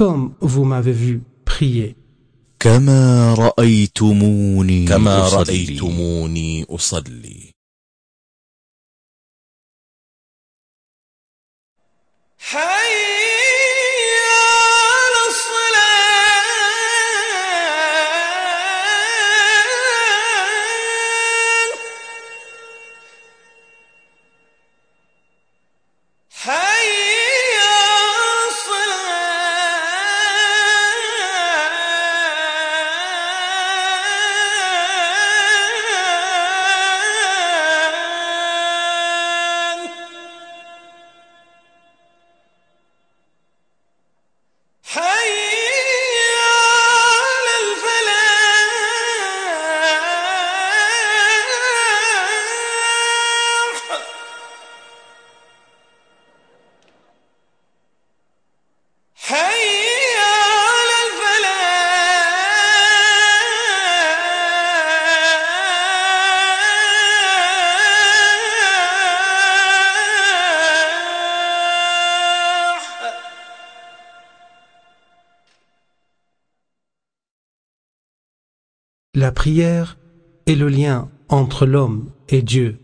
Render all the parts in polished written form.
comme vous m'avez vu prier. كما رأيتموني أصلي. La prière est le lien entre l'homme et Dieu,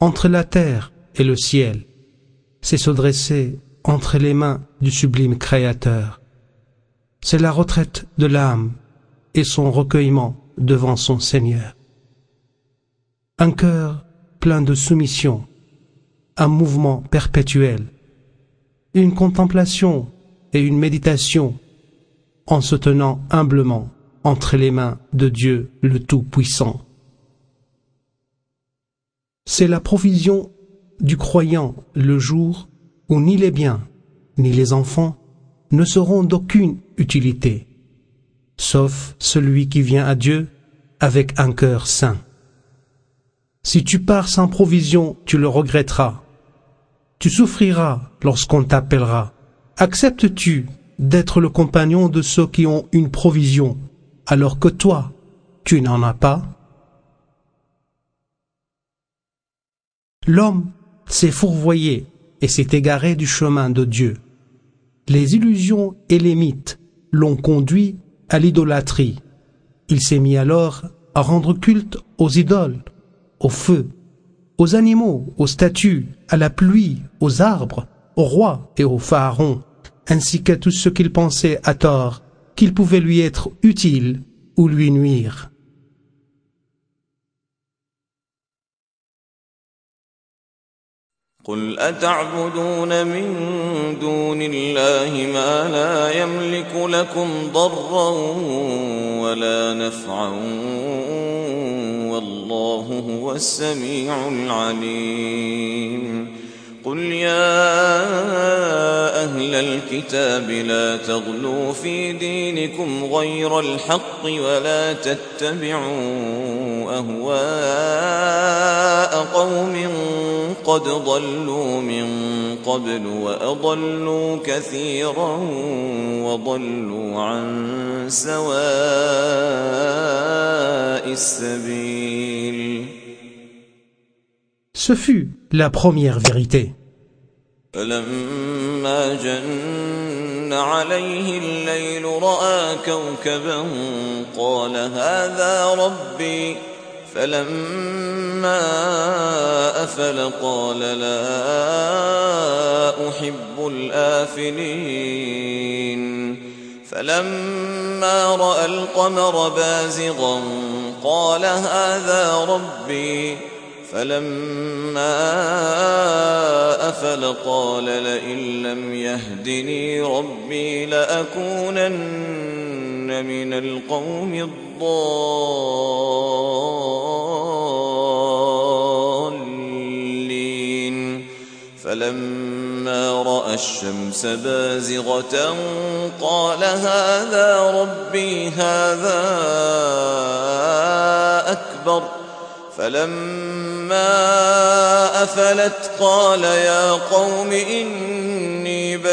entre la terre et le ciel. C'est se dresser entre les mains du sublime Créateur. C'est la retraite de l'âme et son recueillement devant son Seigneur. Un cœur plein de soumission, un mouvement perpétuel, une contemplation et une méditation en se tenant humblement entre les mains de Dieu le Tout-Puissant. C'est la provision du croyant le jour où ni les biens ni les enfants ne seront d'aucune utilité, sauf celui qui vient à Dieu avec un cœur saint. Si tu pars sans provision, tu le regretteras. Tu souffriras lorsqu'on t'appellera. Acceptes-tu d'être le compagnon de ceux qui ont une provision, alors que toi, tu n'en as pas? L'homme s'est fourvoyé et s'est égaré du chemin de Dieu. Les illusions et les mythes l'ont conduit à l'idolâtrie. Il s'est mis alors à rendre culte aux idoles, au feu, aux animaux, aux statues, à la pluie, aux arbres, aux rois et aux pharaons, ainsi qu'à tout ce qu'il pensait à tort qu'il pouvait lui être utile ou lui nuire. قل أتعبدون من دون الله ما لا يملك لكم ضرا ولا نفعا والله هو السميع العليم قل يا أهل الكتاب لا تغلوا في دينكم غير الحق ولا تتبعوا أهواء قوم قد ضلوا من قبل وأضلوا كثيرا وضلوا عن سواء السبيل. Ce fut la première vérité. فلما جن عليه الليل رأى كوكبا قال هذا ربي فلما أفل قال لا أحب الآفلين فلما رأى القمر بازغا قال هذا ربي فلما أفل قال لئن لم يهدني ربي لأكونن من القوم الضالين فلما رأى الشمس بازغة قال هذا ربي هذا أكبر فلما أفلت قال يا قوم إني بريء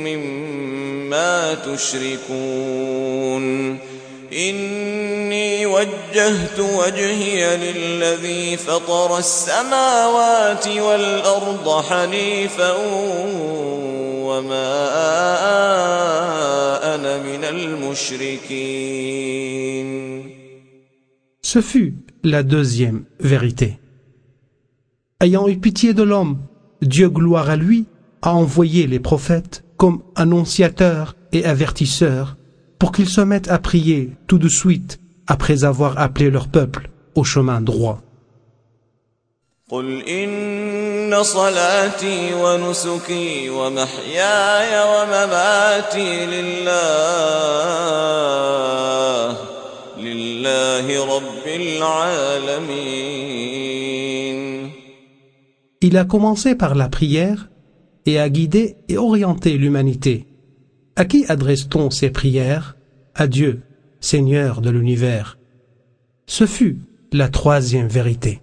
مما تشركون إني وجهت وجهي للذي فطر السماوات والأرض حنيفا وما أنا من المشركين. Ce fut la deuxième vérité. Ayant eu pitié de l'homme, Dieu, gloire à lui, a envoyé les prophètes comme annonciateurs et avertisseurs pour qu'ils se mettent à prier tout de suite après avoir appelé leur peuple au chemin droit. قل إن صلاتي ونسكي ومحياي ومماتي لله رب العالمين. Il a commencé par la prière et a guidé et orienté l'humanité. À qui adresse-t-on ces prières? À Dieu, Seigneur de l'univers. Ce fut la troisième vérité.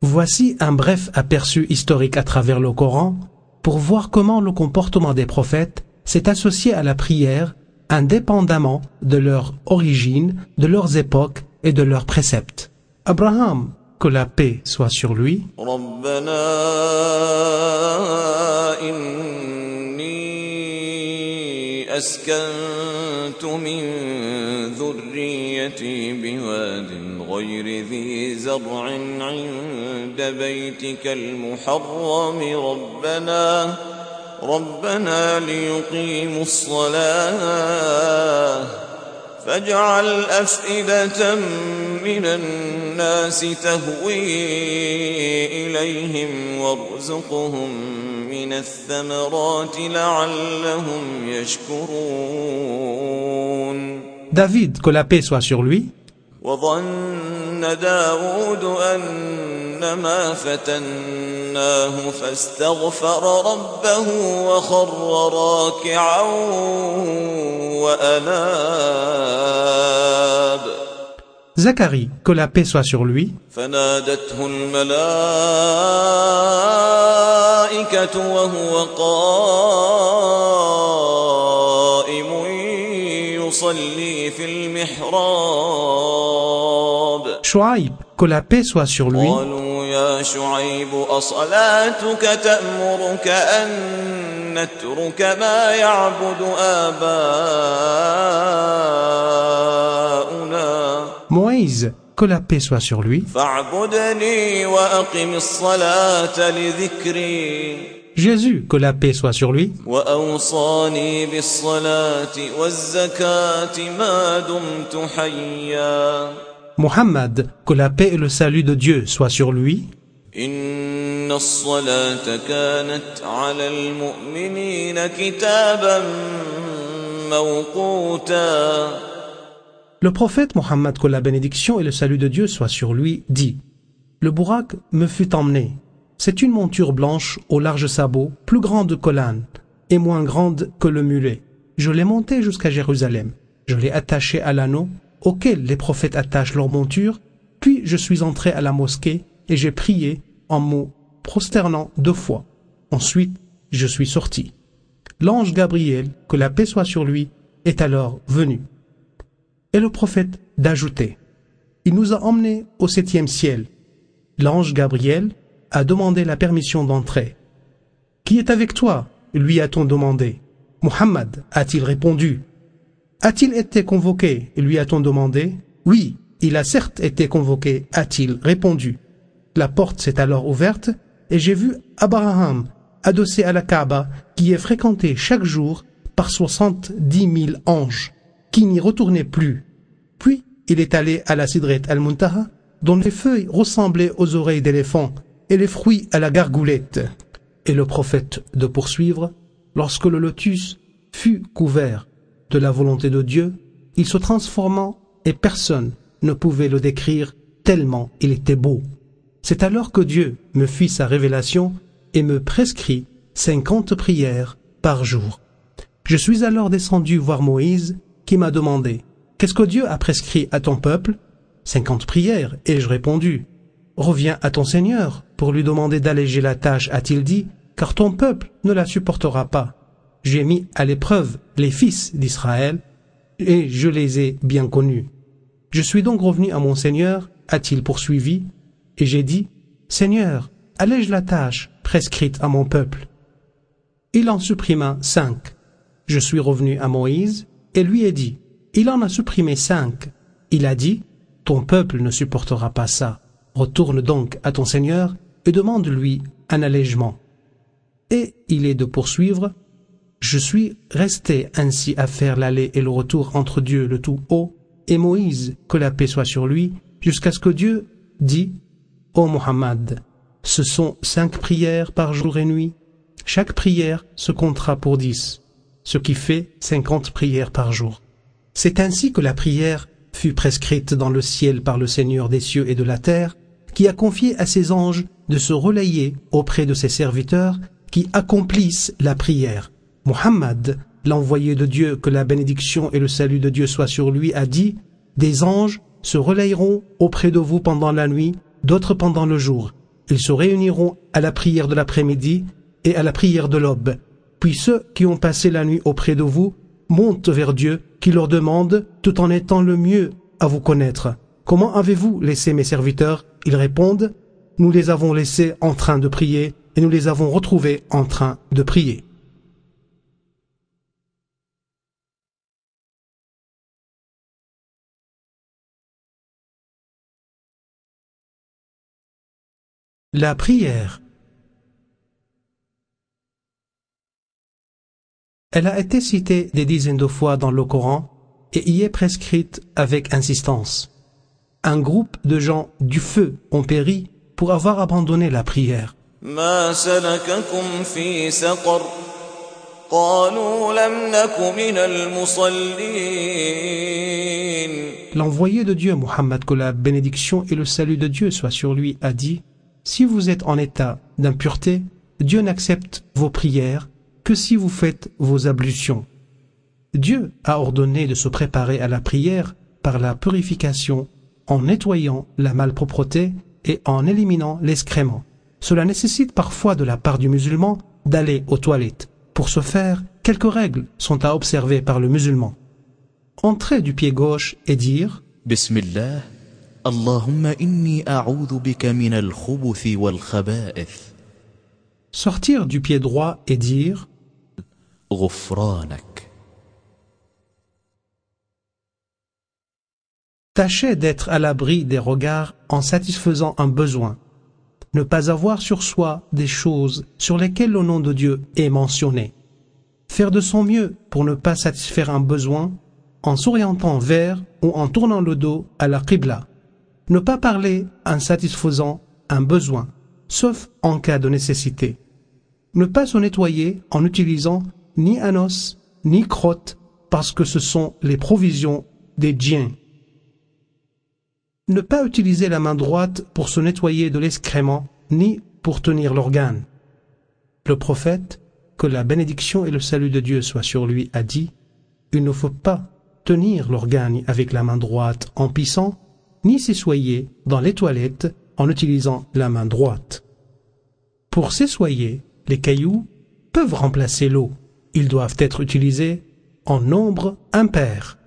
Voici un bref aperçu historique à travers le Coran pour voir comment le comportement des prophètes s'est associé à la prière indépendamment de leur origine, de leurs époques et de leurs préceptes. Abraham, que la paix soit sur lui, أسكنت من ذريتي بواد غير ذي زرع عند بيتك المحرم ربنا ليقيموا الصلاة فاجعل أفئدة من الناس تهوي إليهم وارزقهم من الثمرات لعلهم يشكرون. David, que la paix soit sur lui, وظن داود أنما فتناه فاستغفر ربه وخر راكعا وأناب. Zacharie, que la paix soit sur lui, فنادته الملائكة وهو قائم يصلي في المحراب. Shuaïb, que la paix soit sur lui, قالوا يا شعيب أصلاتك تأمرك أن نترك ما يعبد آباؤنا. Moïse, que la paix soit sur lui, فاعبدني وأقم الصلاة لذكري. Jésus, que la paix soit sur lui, وأوصاني بالصلاة والزكاة ما دمت حيا. Muhammad, que la paix et le salut de Dieu soient sur lui, إن الصلاة كانت على المؤمنين كتابا موقوتا. Le prophète Mohammed, que la bénédiction et le salut de Dieu soient sur lui, dit: Le bourak me fut emmené. C'est une monture blanche aux larges sabots, plus grande que l'âne et moins grande que le mulet. Je l'ai monté jusqu'à Jérusalem. Je l'ai attaché à l'anneau auquel les prophètes attachent leur monture, puis je suis entré à la mosquée et j'ai prié en me prosternant 2 fois. Ensuite, je suis sorti. L'ange Gabriel, que la paix soit sur lui, est alors venu. Et le prophète d'ajouter: Il nous a emmenés au 7e ciel. L'ange Gabriel a demandé la permission d'entrer. Qui est avec toi? Lui a-t-on demandé. Muhammad, a-t-il répondu. A-t-il été convoqué? Lui a-t-on demandé. Oui, il a certes été convoqué, a-t-il répondu. La porte s'est alors ouverte et j'ai vu Abraham adossé à la Kaaba qui est fréquenté chaque jour par 70 000 anges qui n'y retournaient plus. Puis il est allé à la Sidret al-Muntaha dont les feuilles ressemblaient aux oreilles d'éléphant et les fruits à la gargoulette. Et le prophète de poursuivre: Lorsque le lotus fut couvert de la volonté de Dieu, il se transforma et personne ne pouvait le décrire tellement il était beau. C'est alors que Dieu me fit sa révélation et me prescrit 50 prières par jour. Je suis alors descendu voir Moïse qui m'a demandé: Qu'est-ce que Dieu a prescrit à ton peuple? 50 prières, ai-je répondu. Reviens à ton Seigneur pour lui demander d'alléger la tâche, a-t-il dit, car ton peuple ne la supportera pas. J'ai mis à l'épreuve les fils d'Israël et je les ai bien connus. Je suis donc revenu à mon Seigneur, a-t-il poursuivi, et j'ai dit, Seigneur, allège la tâche prescrite à mon peuple. Il en supprima 5. Je suis revenu à Moïse et lui ai dit, il en a supprimé 5. Il a dit, ton peuple ne supportera pas ça. Retourne donc à ton Seigneur et demande-lui un allègement. Et il est de poursuivre, je suis resté ainsi à faire l'aller et le retour entre Dieu le Tout-Haut et Moïse, que la paix soit sur lui, jusqu'à ce que Dieu dit, ô Muhammad, ce sont 5 prières par jour et nuit. Chaque prière se comptera pour 10, ce qui fait 50 prières par jour. C'est ainsi que la prière fut prescrite dans le ciel par le Seigneur des cieux et de la terre, qui a confié à ses anges de se relayer auprès de ses serviteurs qui accomplissent la prière. Muhammad, l'envoyé de Dieu, que la bénédiction et le salut de Dieu soient sur lui, a dit, des anges se relayeront auprès de vous pendant la nuit, d'autres pendant le jour. Ils se réuniront à la prière de l'après-midi et à la prière de l'aube. Puis ceux qui ont passé la nuit auprès de vous montent vers Dieu, qui leur demande, tout en étant le mieux à vous connaître, comment avez-vous laissé mes serviteurs? Ils répondent, nous les avons laissés en train de prier et nous les avons retrouvés en train de prier. La prière. Elle a été citée des dizaines de fois dans le Coran et y est prescrite avec insistance. Un groupe de gens du feu ont péri pour avoir abandonné la prière. ما سلككم في سقر قالوا لم نك من المصلين. L'envoyé de Dieu, Muhammad, que la bénédiction et le salut de Dieu soient sur lui, a dit, si vous êtes en état d'impureté, Dieu n'accepte vos prières que si vous faites vos ablutions. Dieu a ordonné de se préparer à la prière par la purification en nettoyant la malpropreté et en éliminant l'excrément. Cela nécessite parfois de la part du musulman d'aller aux toilettes. Pour ce faire, quelques règles sont à observer par le musulman. Entrer du pied gauche et dire Bismillah, Allahumma inni a'udhu bika min al-khubuthi wal-khaba'ith. Sortir du pied droit et dire Ghufranak. Tâchez d'être à l'abri des regards en satisfaisant un besoin. Ne pas avoir sur soi des choses sur lesquelles le nom de Dieu est mentionné. Faire de son mieux pour ne pas satisfaire un besoin en s'orientant vers ou en tournant le dos à la Qibla. Ne pas parler en satisfaisant un besoin, sauf en cas de nécessité. Ne pas se nettoyer en utilisant ni un os, ni crotte, parce que ce sont les provisions des djinns. Ne pas utiliser la main droite pour se nettoyer de l'excrément, ni pour tenir l'organe. Le prophète, que la bénédiction et le salut de Dieu soient sur lui, a dit, il ne faut pas tenir l'organe avec la main droite en pissant, ni s'essoyer dans les toilettes en utilisant la main droite. Pour s'essoyer, les cailloux peuvent remplacer l'eau. Ils doivent être utilisés en nombre impair.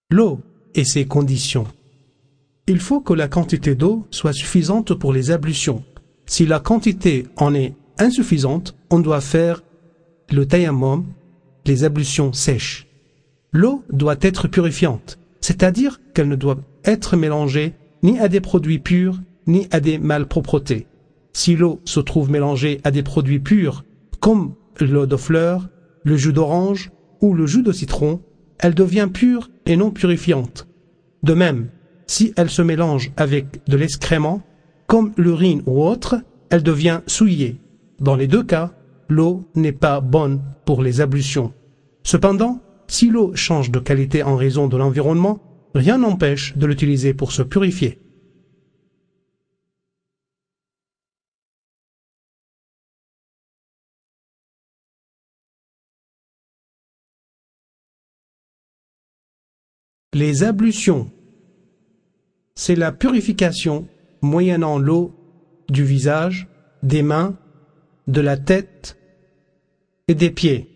L'eau et ses conditions. Il faut que la quantité d'eau soit suffisante pour les ablutions. Si la quantité en est insuffisante, on doit faire le tayammum, les ablutions sèches. L'eau doit être purifiante, c'est-à-dire qu'elle ne doit être mélangée ni à des produits purs, ni à des malpropretés. Si l'eau se trouve mélangée à des produits purs, comme l'eau de fleurs, le jus d'orange ou le jus de citron, elle devient pure et non purifiante. De même, si elle se mélange avec de l'excrément, comme l'urine ou autre, elle devient souillée. Dans les deux cas, l'eau n'est pas bonne pour les ablutions. Cependant, si l'eau change de qualité en raison de l'environnement, rien n'empêche de l'utiliser pour se purifier. Les ablutions, c'est la purification moyennant l'eau du visage, des mains, de la tête et des pieds.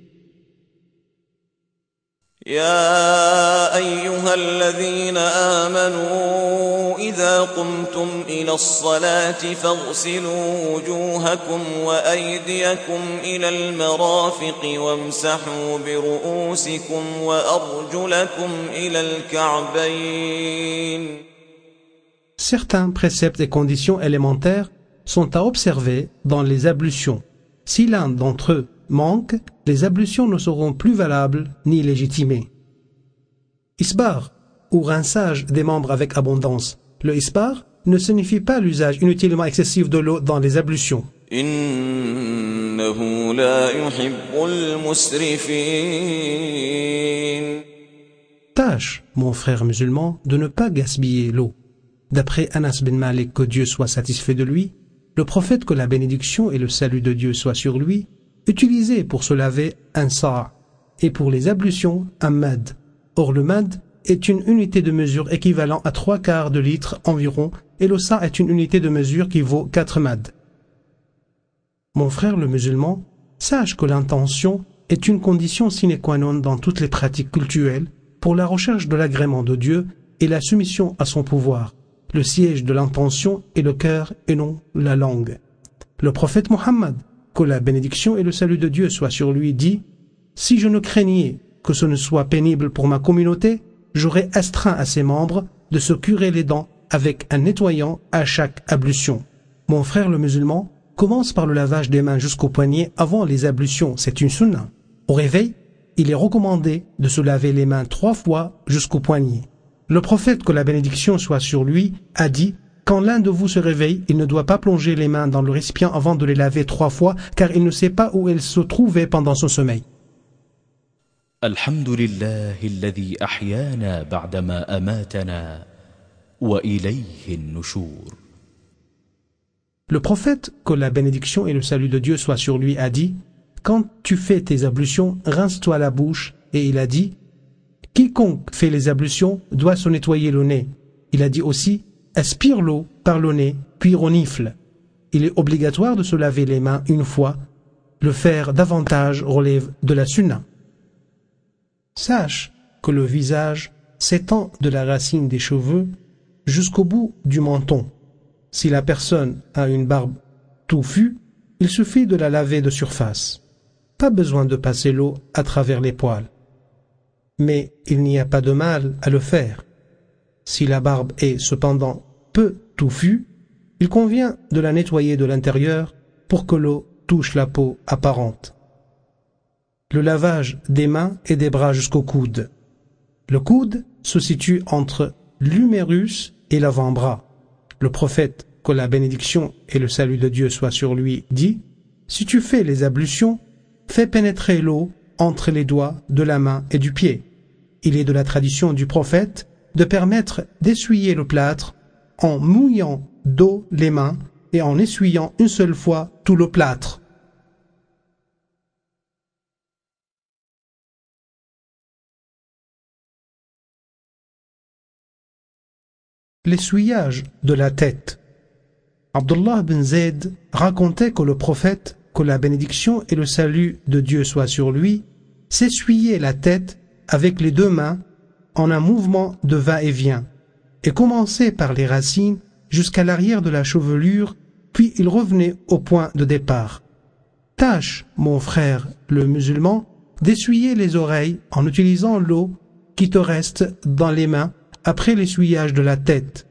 يا أيها الذين آمنوا إذا قمتم إلى الصلاة فاغسلوا وجوهكم وأيديكم إلى المرافق وامسحوا برؤوسكم وأرجلكم إلى الكعبين. Certains préceptes et conditions élémentaires sont à observer dans les ablutions. Si l'un d'entre eux manque, les ablutions ne seront plus valables ni légitimées. Isbar, ou rinçage des membres avec abondance. Le isbar ne signifie pas l'usage inutilement excessif de l'eau dans les ablutions. إنه لا يحب المسرفين. Tâche, mon frère musulman, de ne pas gaspiller l'eau. D'après Anas bin Malik, que Dieu soit satisfait de lui, le prophète, que la bénédiction et le salut de Dieu soient sur lui, utilisait pour se laver un sa' et pour les ablutions un mad. Or le mad est une unité de mesure équivalent à 3/4 de litre environ et le sa' est une unité de mesure qui vaut 4 mad. Mon frère le musulman, sache que l'intention est une condition sine qua non dans toutes les pratiques cultuelles pour la recherche de l'agrément de Dieu et la soumission à son pouvoir. Le siège de l'intention est le cœur et non la langue. Le prophète Mohammed, que la bénédiction et le salut de Dieu soient sur lui, dit « Si je ne craignais que ce ne soit pénible pour ma communauté, j'aurais astreint à ses membres de se curer les dents avec un nettoyant à chaque ablution. » Mon frère le musulman, commence par le lavage des mains jusqu'aux poignets avant les ablutions, c'est une sunna. Au réveil, il est recommandé de se laver les mains 3 fois jusqu'aux poignets. Le prophète, que la bénédiction soit sur lui, a dit « Quand l'un de vous se réveille, il ne doit pas plonger les mains dans le récipient avant de les laver 3 fois, car il ne sait pas où elles se trouvaient pendant son sommeil. » الحمد لله الذي أحيانا بعدما أماتنا وإليه النشور. Le prophète, que la bénédiction et le salut de Dieu soient sur lui, a dit « Quand tu fais tes ablutions, rince-toi la bouche. » Et il a dit « Quiconque fait les ablutions doit se nettoyer le nez. » Il a dit aussi « Aspire l'eau par le nez, puis renifle. » Il est obligatoire de se laver les mains une fois. Le faire davantage relève de la sunna. Sache que le visage s'étend de la racine des cheveux jusqu'au bout du menton. Si la personne a une barbe touffue, il suffit de la laver de surface. Pas besoin de passer l'eau à travers les poils. Mais il n'y a pas de mal à le faire. Si la barbe est cependant peu touffue, il convient de la nettoyer de l'intérieur pour que l'eau touche la peau apparente. Le lavage des mains et des bras jusqu'au coude. Le coude se situe entre l'humérus et l'avant-bras. Le prophète, que la bénédiction et le salut de Dieu soient sur lui, dit « Si tu fais les ablutions, fais pénétrer l'eau entre les doigts de la main et du pied. » Il est de la tradition du prophète de permettre d'essuyer le plâtre en mouillant d'eau les mains et en essuyant une seule fois tout le plâtre. L'essuyage de la tête. Abdullah bin Zayd racontait que le prophète, que la bénédiction et le salut de Dieu soient sur lui, s'essuyait la tête avec les 2 mains en un mouvement de va-et-vient, et commençait par les racines jusqu'à l'arrière de la chevelure, puis il revenait au point de départ. Tâche, mon frère le musulman, d'essuyer les oreilles en utilisant l'eau qui te reste dans les mains après l'essuyage de la tête.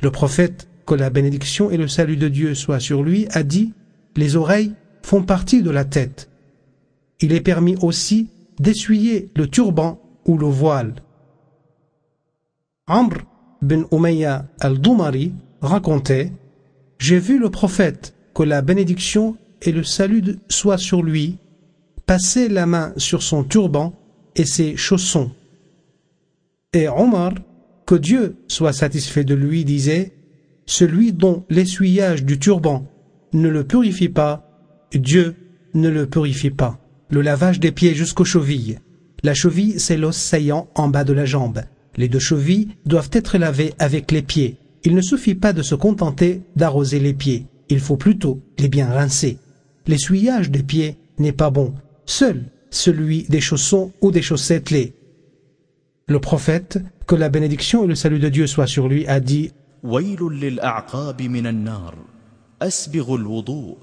Le prophète, que la bénédiction et le salut de Dieu soient sur lui, a dit « Les oreilles font partie de la tête. » Il est permis aussi d'essuyer le turban ou le voile. Amr bin Umayya al-Dumari racontait « J'ai vu le prophète, que la bénédiction et le salut soient sur lui, passer la main sur son turban et ses chaussons. Et Omar, que Dieu soit satisfait de lui, disait « Celui dont l'essuyage du turban ne le purifie pas, Dieu ne le purifie pas. » Le lavage des pieds jusqu'aux chevilles. La cheville, c'est l'os saillant en bas de la jambe. Les 2 chevilles doivent être lavées avec les pieds. Il ne suffit pas de se contenter d'arroser les pieds. Il faut plutôt les bien rincer. L'essuyage des pieds n'est pas bon. Seul celui des chaussons ou des chaussettes l'est. Le prophète, que la bénédiction et le salut de Dieu soient sur lui, a dit: ويل للأعقاب من النار أسبغ الوضوء.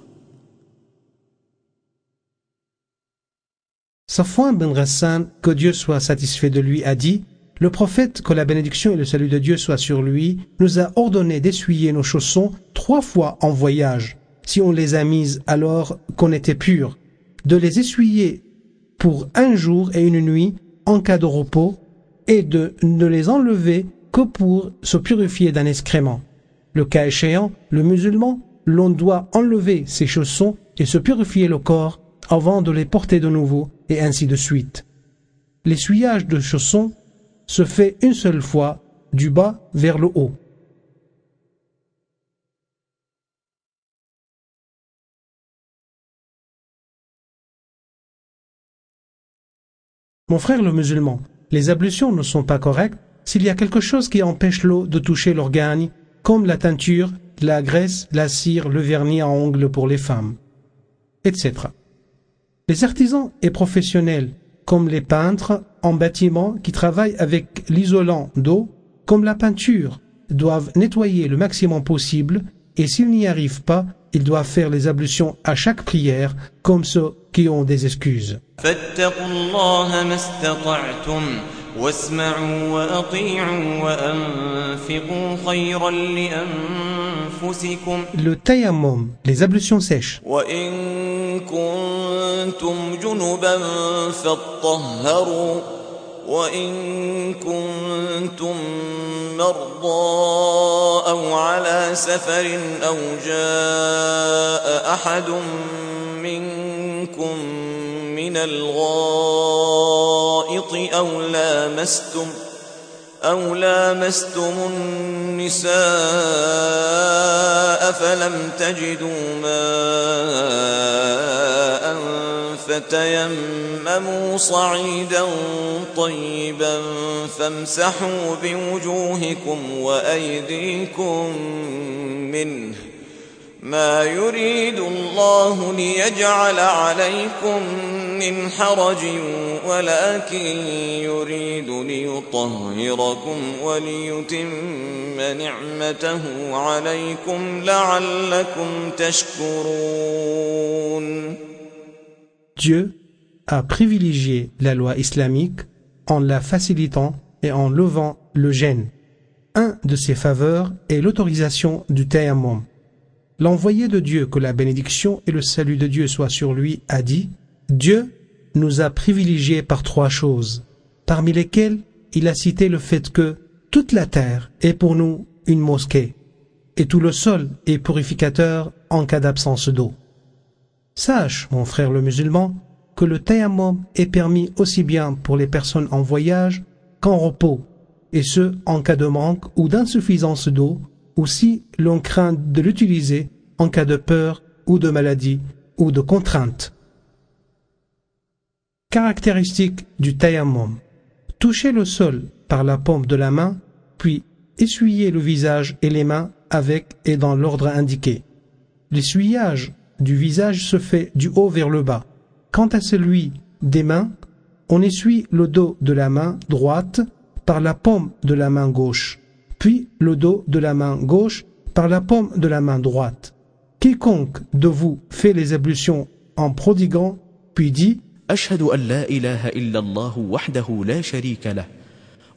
Safwan bin Ghassan, que Dieu soit satisfait de lui, a dit: Le prophète, que la bénédiction et le salut de Dieu soient sur lui, nous a ordonné d'essuyer nos chaussons 3 fois en voyage, si on les a mises alors qu'on était pur, de les essuyer pour 1 jour et 1 nuit en cas de repos, et de ne les enlever que pour se purifier d'un excrément. Le cas échéant, le musulman, l'on doit enlever ses chaussons et se purifier le corps avant de les porter de nouveau, et ainsi de suite. L'essuyage de chaussons se fait une seule fois, du bas vers le haut. Mon frère le musulman, les ablutions ne sont pas correctes s'il y a quelque chose qui empêche l'eau de toucher l'organe, comme la teinture, la graisse, la cire, le vernis à ongles pour les femmes, etc. Les artisans et professionnels, comme les peintres en bâtiment qui travaillent avec l'isolant d'eau, comme la peinture, doivent nettoyer le maximum possible, et s'ils n'y arrivent pas, ils doivent faire les ablutions à chaque prière, comme ceux qui ont des excuses. فاتقوا الله ما استطعتم واسمعوا وأطيعوا وأنفقوا خيرا لأنفسكم. Le tayammum, les ablutions sèches. وإن كنتم جنبا فاطهروا وإن كنتم مرضى أو على سفر أو جاء أحد منكم من الغائط أو لامستم النساء فلم تجدوا ماء فتيمموا صعيدا طيبا فامسحوا بوجوهكم وأيديكم منه ما يريد الله ليجعل عليكم من حرج ولكن يريد ليطهركم وليتم نعمته عليكم لعلكم تشكرون. Dieu a privilégié la loi islamique en la facilitant et en levant le gêne. Un de ses faveurs est l'autorisation du tayammum. L'envoyé de Dieu, que la bénédiction et le salut de Dieu soient sur lui, a dit: Dieu nous a privilégiés par 3 choses, parmi lesquelles il a cité le fait que toute la terre est pour nous une mosquée, et tout le sol est purificateur en cas d'absence d'eau. Sache, mon frère le musulman, que le tayammum est permis aussi bien pour les personnes en voyage qu'en repos, et ce en cas de manque ou d'insuffisance d'eau, ou si l'on craint de l'utiliser en cas de peur ou de maladie ou de contrainte. Caractéristique du tayammum: toucher le sol par la paume de la main, puis essuyer le visage et les mains avec et dans l'ordre indiqué. L'essuyage du visage se fait du haut vers le bas. Quant à celui des mains, on essuie le dos de la main droite par la paume de la main gauche, puis le dos de la main gauche par la paume de la main droite. Quiconque de vous fait les ablutions en prodiguant, puis dit: أشهد أن لا إله إلا الله وحده لا شريك له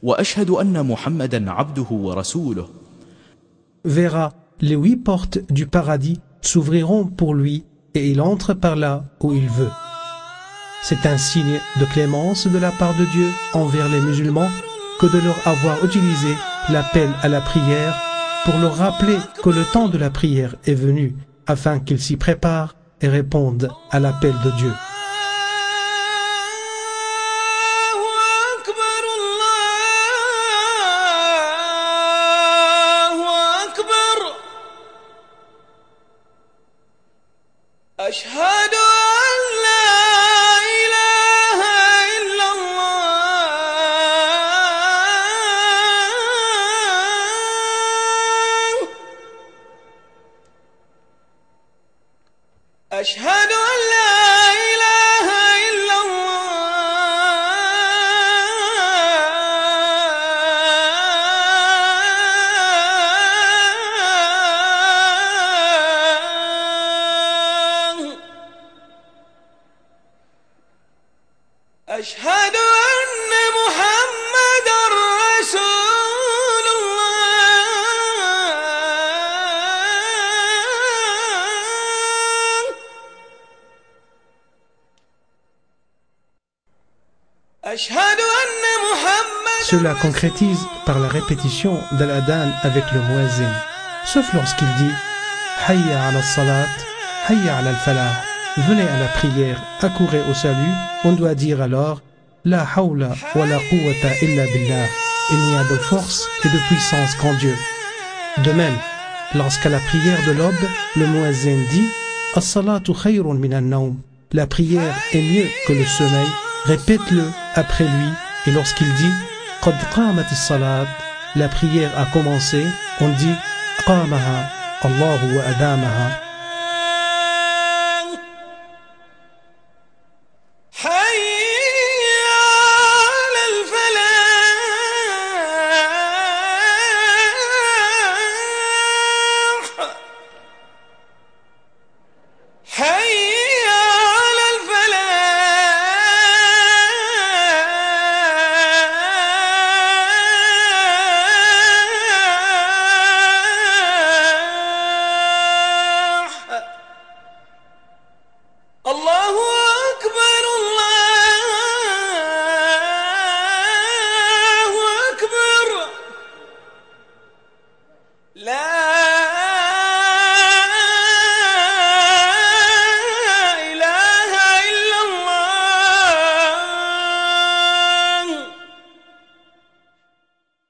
وأشهد أن محمدا عبده ورسوله, verra les 8 portes du paradis s'ouvriront pour lui et il entre par là où il veut. C'est un signe de clémence de la part de Dieu envers les musulmans que de leur avoir utilisé l'appel à la prière pour leur rappeler que le temps de la prière est venu, afin qu'ils s'y préparent et répondent à l'appel de Dieu. أشهد أن لا إله إلا الله أشهد أن لا إله أشهد أن محمدًا رسول الله أشهد أن محمدًا Cela concrétise par la répétition de l'adhan avec le muezzin, sauf lorsqu'il dit Hayya ala salat, Hayya ala al-falah. Venez à la prière, accourez au salut. On doit dire alors La hawla wa la quwwata illa billah. Il n'y a de force et de puissance qu'en Dieu. De même, lorsqu'à la prière de l'aube, le muezzin dit As-salatu khayrun min an-nawm. La prière est mieux que le sommeil. Répète-le après lui. Et lorsqu'il dit Qad qamat as-salat, la prière a commencé, on dit Qamaha Allahu wa adamaha.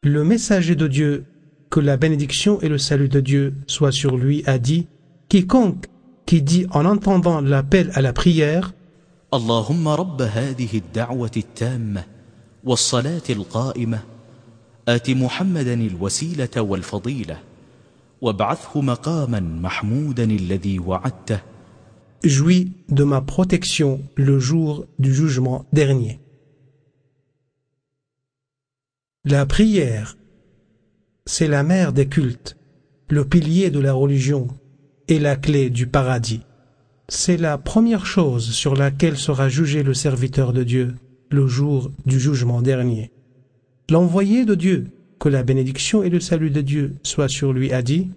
Le messager de Dieu, que la bénédiction et le salut de Dieu soient sur lui, a dit quiconque qui dit en entendant l'appel à la prière اللهم رب هذه الدعوة التامة والصلاة القائمة آت محمدا الوسيلة والفضيلة وابعثه مقاما محمودا الذي وعدته jouis de ma protection le jour du jugement dernier. La prière, c'est la mère des cultes, le pilier de la religion et la clé du paradis. C'est la première chose sur laquelle sera jugé le serviteur de Dieu le jour du jugement dernier. L'envoyé de Dieu, que la bénédiction et le salut de Dieu soient sur lui, a dit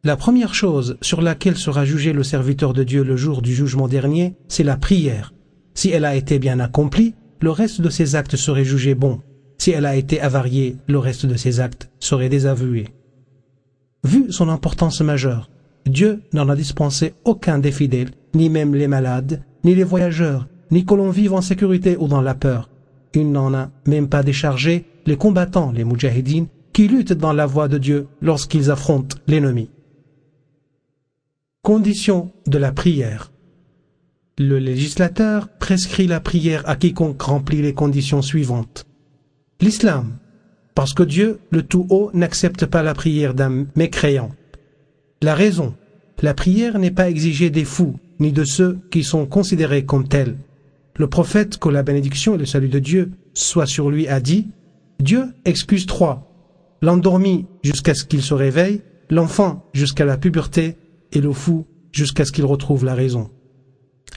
la première chose sur laquelle sera jugé le serviteur de Dieu le jour du jugement dernier, c'est la prière. Si elle a été bien accomplie, le reste de ses actes serait jugé bon. Si elle a été avariée, le reste de ses actes serait désavoué. Vu son importance majeure, Dieu n'en a dispensé aucun des fidèles, ni même les malades, ni les voyageurs, ni que l'on vive en sécurité ou dans la peur. Il n'en a même pas déchargé les combattants, les moudjahidines, qui luttent dans la voie de Dieu lorsqu'ils affrontent l'ennemi. Condition de la prière. Le législateur prescrit la prière à quiconque remplit les conditions suivantes. L'islam, parce que Dieu, le Tout-Haut, n'accepte pas la prière d'un mécréant. La raison, la prière n'est pas exigée des fous, ni de ceux qui sont considérés comme tels. Le prophète, que la bénédiction et le salut de Dieu soient sur lui, a dit « Dieu excuse trois, l'endormi jusqu'à ce qu'il se réveille, l'enfant jusqu'à la puberté et le fou jusqu'à ce qu'il retrouve la raison. »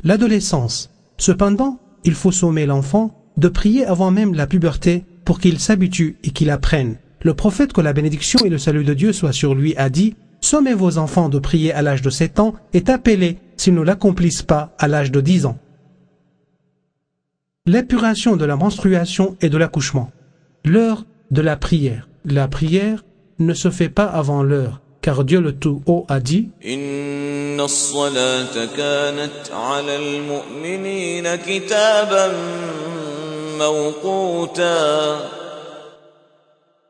L'adolescence. Cependant, il faut sommer l'enfant de prier avant même la puberté pour qu'il s'habitue et qu'il apprenne. Le prophète, que la bénédiction et le salut de Dieu soient sur lui, a dit « Sommez vos enfants de prier à l'âge de 7 ans et tapez-les s'ils ne l'accomplissent pas à l'âge de 10 ans. » L'épuration de la menstruation et de l'accouchement. L'heure de la prière. La prière ne se fait pas avant l'heure, car Dieu le Tout-Haut a dit إن الصلاة كانت على المؤمنين كتابا موقوتا.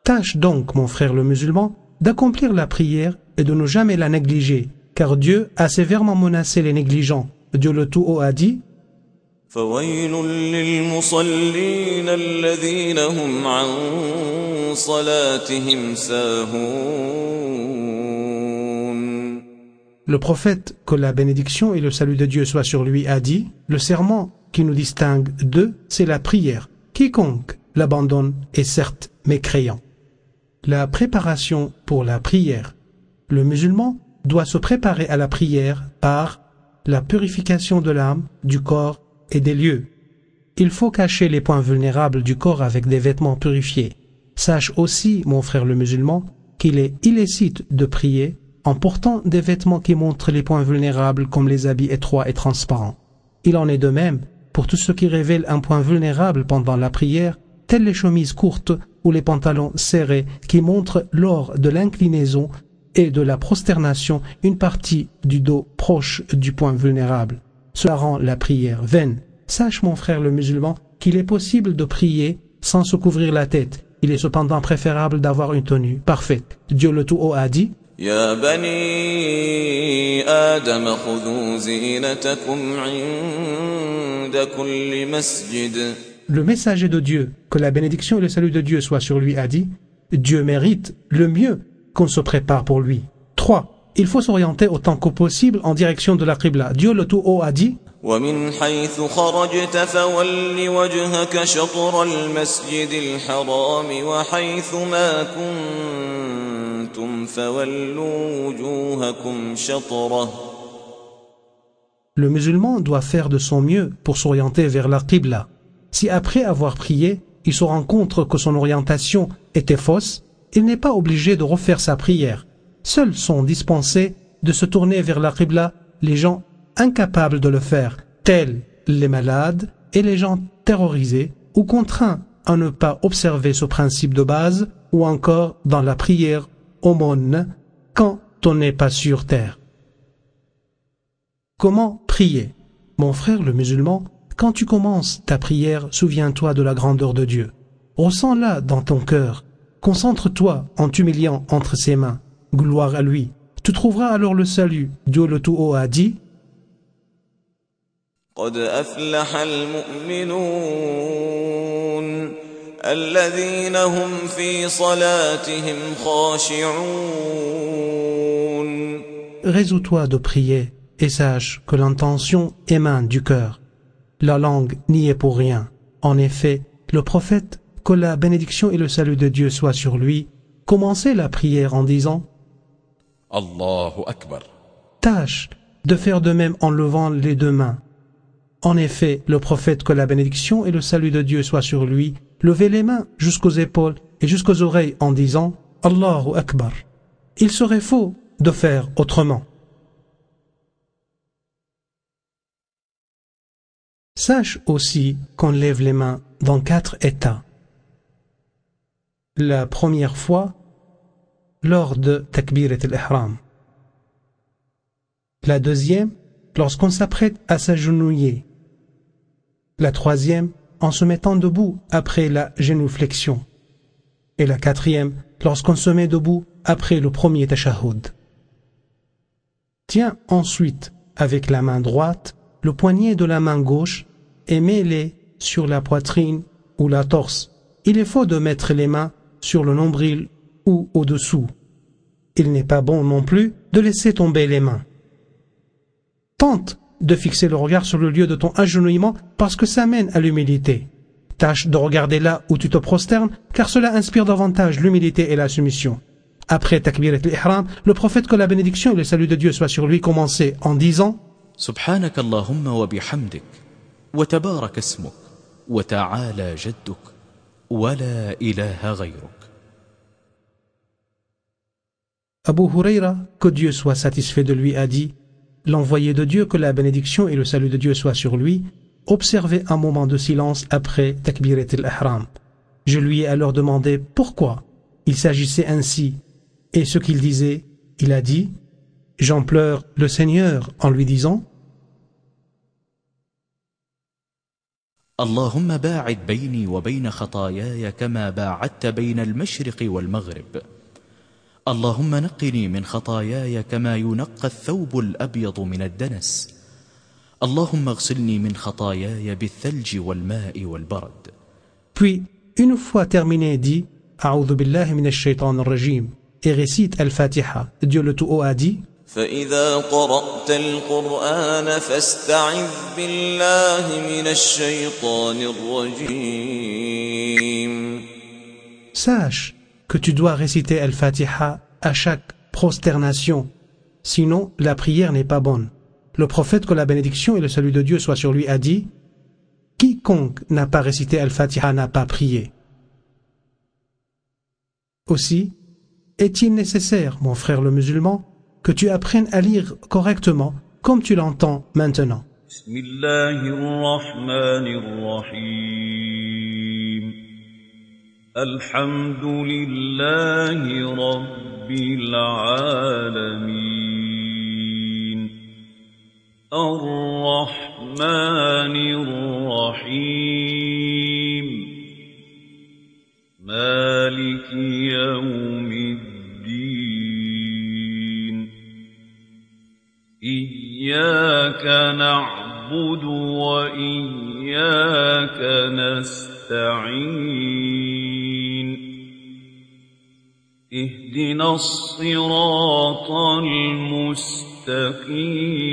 Tâche donc, mon frère le musulman, d'accomplir la prière et de ne jamais la négliger, car Dieu a sévèrement menacé les négligents. Dieu le Tout-Haut a dit فويل للمصلين الذين هم عن صلاتهم ساهون. Le prophète, que la bénédiction et le salut de Dieu soient sur lui, a dit le serment qui nous distingue d'eux, c'est la prière. Quiconque l'abandonne est certes mécréant. La préparation pour la prière. Le musulman doit se préparer à la prière par la purification de l'âme, du corps et des lieux. il faut cacher les points vulnérables du corps avec des vêtements purifiés. Sache aussi, mon frère le musulman, qu'il est illicite de prier en portant des vêtements qui montrent les points vulnérables comme les habits étroits et transparents. Il en est de même pour tout ce qui révèle un point vulnérable pendant la prière, telles les chemises courtes ou les pantalons serrés qui montrent lors de l'inclinaison et de la prosternation une partie du dos proche du point vulnérable. Cela rend la prière vaine. Sache, mon frère le musulman, qu'il est possible de prier sans se couvrir la tête. Il est cependant préférable d'avoir une tenue parfaite. Dieu le Tout-Haut a dit: يا بني آدم خذوا زينتكم عند كل مسجد. Le messager de Dieu, que la bénédiction et le salut de Dieu soient sur lui, a dit: Dieu mérite le mieux qu'on se prépare pour lui. 3. Il faut s'orienter autant que possible en direction de la Qibla. Dieu le Tout-Haut a dit: ومن حيث خرجت فول وجهك شطر المسجد الحرام وحيث ما كنتم فولوا وجوهكم شطره. Le musulman doit faire de son mieux pour s'orienter vers la Qibla. Si après avoir prié, il se rend compte que son orientation était fausse, il n'est pas obligé de refaire sa prière. Seuls sont dispensés de se tourner vers la Qibla les gens incapables de le faire, tels les malades et les gens terrorisés ou contraints à ne pas observer ce principe de base, ou encore dans la prière aumône quand on n'est pas sur terre. Comment prier? Mon frère le musulman, quand tu commences ta prière, souviens-toi de la grandeur de Dieu. Ressens-la dans ton cœur. Concentre-toi en t'humiliant entre ses mains. Gloire à lui. Tu trouveras alors le salut. Dieu le Tout-Haut a dit: قد أفلح المؤمنون الذين هم في صلاتهم خاشعون. Résous-toi de prier et sache que l'intention émane du cœur. La langue n'y est pour rien. En effet, le prophète, que la bénédiction et le salut de Dieu soient sur lui, commençait la prière en disant: Allahu Akbar. Tâche de faire de même en levant les deux mains. En effet, le prophète, que la bénédiction et le salut de Dieu soient sur lui, levait les mains jusqu'aux épaules et jusqu'aux oreilles en disant: Allahu Akbar. Il serait faux de faire autrement. Sache aussi qu'on lève les mains dans 4 états. La première fois, lors de Takbirat al-Ihram. La deuxième, lorsqu'on s'apprête à s'agenouiller. La troisième, en se mettant debout après la génuflexion. Et la quatrième, lorsqu'on se met debout après le premier tashahhud. Tiens ensuite avec la main droite le poignet de la main gauche et mets-les sur la poitrine ou la torse. Il est faux de mettre les mains sur le nombril ou au-dessous. Il n'est pas bon non plus de laisser tomber les mains. Tente de fixer le regard sur le lieu de ton agenouillement parce que ça mène à l'humilité. Tâche de regarder là où tu te prosternes car cela inspire davantage l'humilité et la soumission. Après Takbirat al-Ihram, le prophète, que la bénédiction et le salut de Dieu soient sur lui, commençait en disant: سبحانك اللهم وبحمدك وتبارك اسمك وتعالى جدك ولا إله غيرك. Abu Huraira, que Dieu soit satisfait de lui, a dit: l'envoyé de Dieu, que la bénédiction et le salut de Dieu soient sur lui, observait un moment de silence après Takbirat al-Ihram. Je lui ai alors demandé pourquoi il s'agissait ainsi, et ce qu'il disait. Il a dit: j'en pleure le Seigneur en lui disant: اللهم باعد بيني وبين خطاياي كما باعدت بين المشرق والمغرب. اللهم نقني من خطاياي كما ينقى الثوب الأبيض من الدنس. اللهم اغسلني من خطاياي بالثلج والماء والبرد. Puis, une fois terminé, dit: A'udhu billahi minash shaitanir rajim, et récite Al-Fatiha. Dieu le Tout-Haut a dit: فإذا قرأت القرآن فاستعذ بالله من الشيطان الرجيم. Sache que tu dois réciter Al-Fatiha à chaque prosternation, sinon la prière n'est pas bonne. Le prophète, que la bénédiction et le salut de Dieu soient sur lui, a dit: quiconque n'a pas récité Al-Fatiha n'a pas prié. Aussi, est-il nécessaire, mon frère le musulman, que tu apprennes à lire correctement comme tu l'entends maintenant. Bismillahirrahmanirrahim. Alhamdulillahi rabbil alamin. Ar-Rahmanir Rahim. Maliki yawmiddin. Iyyaka na'budu wa iyyaka nasta'in. Ihdina as-siratal mustaqim.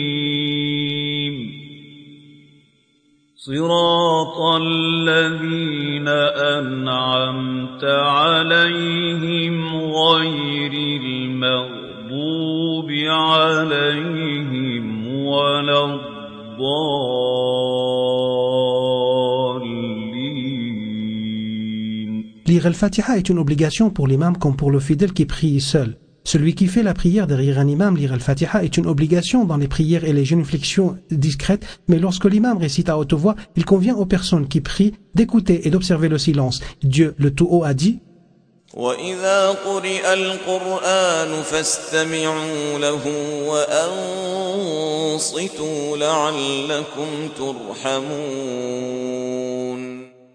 صراط الذين أنعمت عليهم غير المغضوب عليهم ولا الضالين. Lire Al-Fatiha est une obligation pour l'imam comme pour le fidèle qui prie seul. Celui qui fait la prière derrière un imam, lire Al-Fatiha est une obligation dans les prières et les génuflexions discrètes, mais lorsque l'imam récite à haute voix, il convient aux personnes qui prient d'écouter et d'observer le silence. Dieu, le Tout-Haut, a dit وَإِذَا قُرِئَ الْقُرْآنُ فَاسْتَمِعُوا لَهُ وَأَنصِتُوا لَعَلَّكُمْ تُرْحَمُونَ.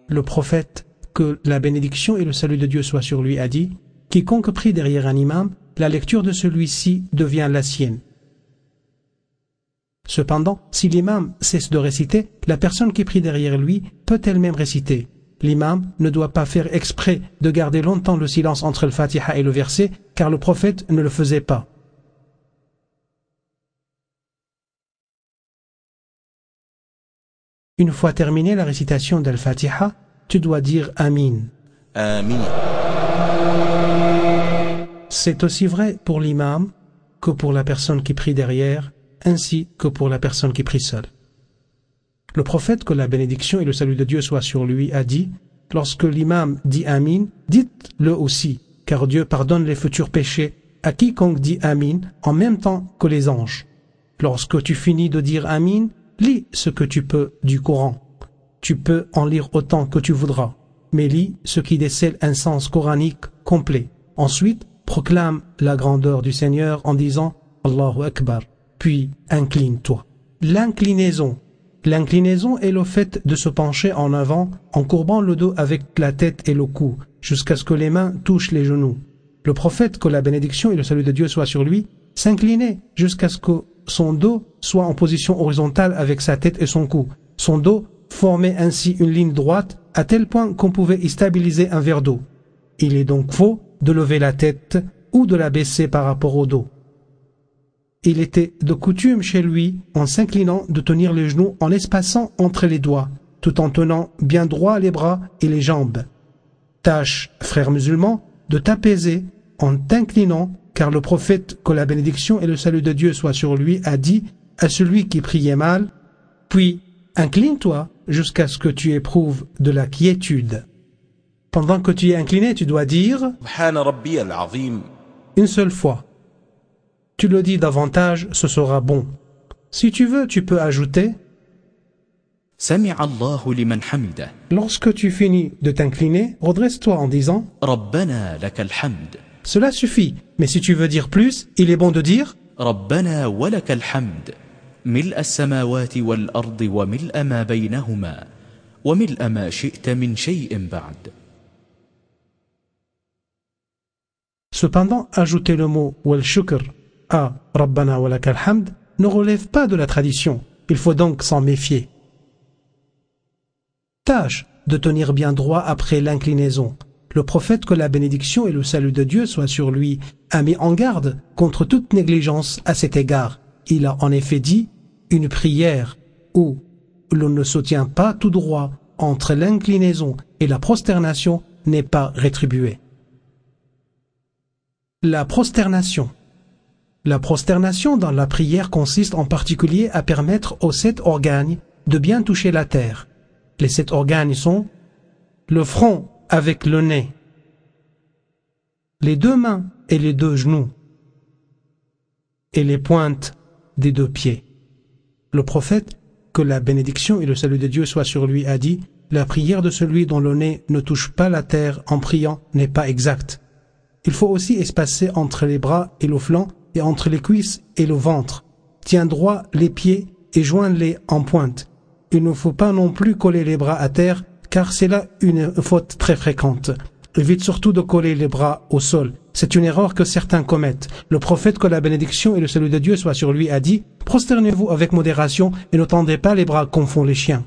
Le prophète, que la bénédiction et le salut de Dieu soient sur lui, a dit « Quiconque prie derrière un imam, la lecture de celui-ci devient la sienne. » Cependant, si l'imam cesse de réciter, la personne qui prie derrière lui peut elle-même réciter. L'imam ne doit pas faire exprès de garder longtemps le silence entre le Fatiha et le verset, car le prophète ne le faisait pas. Une fois terminée la récitation d'Al-Fatiha, tu dois dire Amin. Amin. C'est aussi vrai pour l'imam que pour la personne qui prie derrière, ainsi que pour la personne qui prie seule. Le prophète, que la bénédiction et le salut de Dieu soient sur lui, a dit « Lorsque l'imam dit Amin, dites-le aussi, car Dieu pardonne les futurs péchés à quiconque dit Amin en même temps que les anges. Lorsque tu finis de dire Amin, lis ce que tu peux du Coran. Tu peux en lire autant que tu voudras, mais lis ce qui décèle un sens coranique complet. Ensuite, proclame la grandeur du Seigneur en disant Allahu Akbar, puis incline-toi. » L'inclinaison est le fait de se pencher en avant en courbant le dos avec la tête et le cou, jusqu'à ce que les mains touchent les genoux. Le prophète, que la bénédiction et le salut de Dieu soient sur lui, s'inclinait jusqu'à ce que son dos soit en position horizontale avec sa tête et son cou. Son dos formait ainsi une ligne droite à tel point qu'on pouvait y stabiliser un verre d'eau. Il est donc faux de lever la tête ou de la baisser par rapport au dos. Il était de coutume chez lui, en s'inclinant, de tenir les genoux en espaçant entre les doigts, tout en tenant bien droit les bras et les jambes. Tâche, frère musulman, de t'apaiser en t'inclinant, car le prophète, que la bénédiction et le salut de Dieu soient sur lui, a dit à celui qui priait mal, puis incline-toi jusqu'à ce que tu éprouves de la quiétude. Pendant que tu es incliné, tu dois dire une seule fois. Tu le dis davantage, ce sera bon. Si tu veux, tu peux ajouter Sami'a Allahu liman hamidah. Lorsque tu finis de t'incliner, redresse-toi en disant Rabbana lakal hamd. Cela suffit, mais si tu veux dire plus, il est bon de dire Rabbana wa lakal hamd. Mil'a as-samawati wal ardi wa mil'a ma baynahuma wa mil'a ma shi'ta min shay'in ba'd. Cependant, ajouter le mot wal shukr à Rabbana wa lakal hamd ne relève pas de la tradition. Il faut donc s'en méfier. Tâche de tenir bien droit après l'inclinaison. Le prophète, que la bénédiction et le salut de Dieu soient sur lui, a mis en garde contre toute négligence à cet égard. Il a en effet dit une prière où l'on ne se tient pas tout droit entre l'inclinaison et la prosternation n'est pas rétribuée. La prosternation. La prosternation dans la prière consiste en particulier à permettre aux 7 organes de bien toucher la terre. Les 7 organes sont le front avec le nez, les 2 mains et les 2 genoux, et les pointes des 2 pieds. Le prophète, que la bénédiction et le salut de Dieu soient sur lui, a dit: la prière de celui dont le nez ne touche pas la terre en priant n'est pas exacte. Il faut aussi espacer entre les bras et le flanc, et entre les cuisses et le ventre. Tiens droit les pieds et joins-les en pointe. Il ne faut pas non plus coller les bras à terre, car c'est là une faute très fréquente. Évite surtout de coller les bras au sol. C'est une erreur que certains commettent. Le prophète, que la bénédiction et le salut de Dieu soient sur lui, a dit: prosternez-vous avec modération et ne tendez pas les bras comme font les chiens.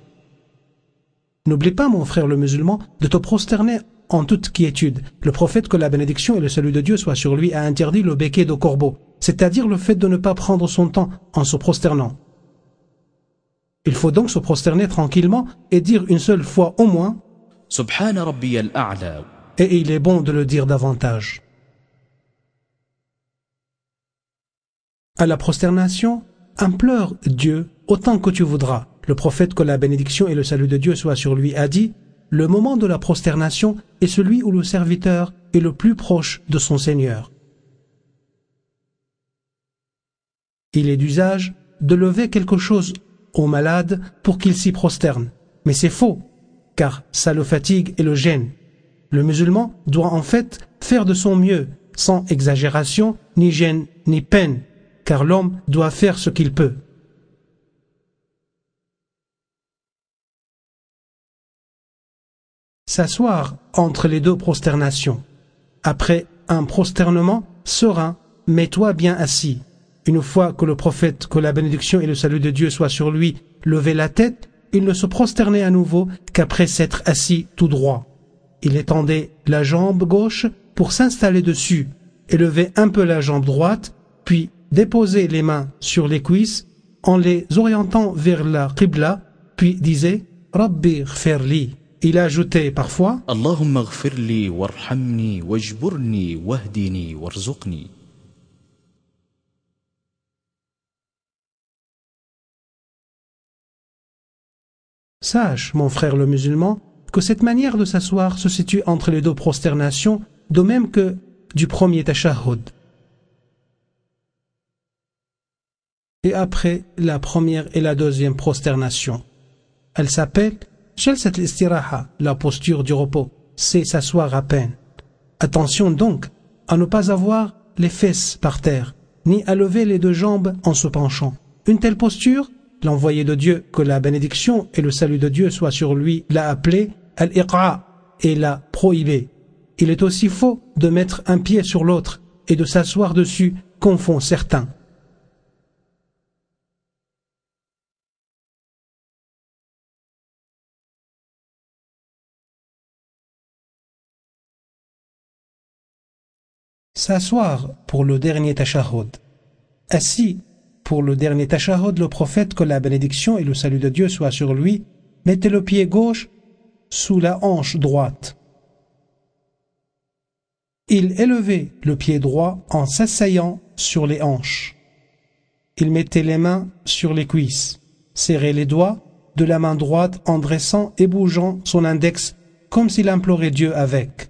N'oublie pas, mon frère le musulman, de te prosterner en toute quiétude. Le prophète, que la bénédiction et le salut de Dieu soient sur lui, a interdit le béquet de corbeau, c'est-à-dire le fait de ne pas prendre son temps en se prosternant. Il faut donc se prosterner tranquillement et dire une seule fois au moins Subhana Rabbiyal A'la. Et il est bon de le dire davantage. À la prosternation, implore Dieu autant que tu voudras. Le prophète, que la bénédiction et le salut de Dieu soient sur lui, a dit: le moment de la prosternation est celui où le serviteur est le plus proche de son Seigneur. Il est d'usage de lever quelque chose au malade pour qu'il s'y prosterne. Mais c'est faux, car ça le fatigue et le gêne. Le musulman doit en fait faire de son mieux, sans exagération, ni gêne, ni peine, car l'homme doit faire ce qu'il peut. S'asseoir entre les 2 prosternations. Après un prosternement serein, mets-toi bien assis. Une fois que le prophète, que la bénédiction et le salut de Dieu soient sur lui, levait la tête, il ne se prosternait à nouveau qu'après s'être assis tout droit. Il étendait la jambe gauche pour s'installer dessus, élevait un peu la jambe droite, puis déposait les mains sur les cuisses en les orientant vers la Qibla, puis disait « Rabbi ghfirli ». Il ajoutait parfois « Allahumma ghfirli warhamni wajburni wahdini warzuqni ». Sache, mon frère le musulman, que cette manière de s'asseoir se situe entre les 2 prosternations, de même que du premier tashahhud. Et après la première et la deuxième prosternation. Elle s'appelle Jalsat al-istiraha, la posture du repos. C'est s'asseoir à peine. Attention donc à ne pas avoir les fesses par terre, ni à lever les 2 jambes en se penchant. Une telle posture, l'envoyé de Dieu, que la bénédiction et le salut de Dieu soient sur lui, l'a appelé al-iqa et l'a prohibé. Il est aussi faux de mettre un pied sur l'autre et de s'asseoir dessus, comme font certains. S'asseoir pour le dernier tashahhud. Assis pour le dernier tashahhud, le prophète, que la bénédiction et le salut de Dieu soient sur lui, mettait le pied gauche sous la hanche droite. Il élevait le pied droit en s'asseyant sur les hanches. Il mettait les mains sur les cuisses, serrait les doigts de la main droite en dressant et bougeant son index comme s'il implorait Dieu avec.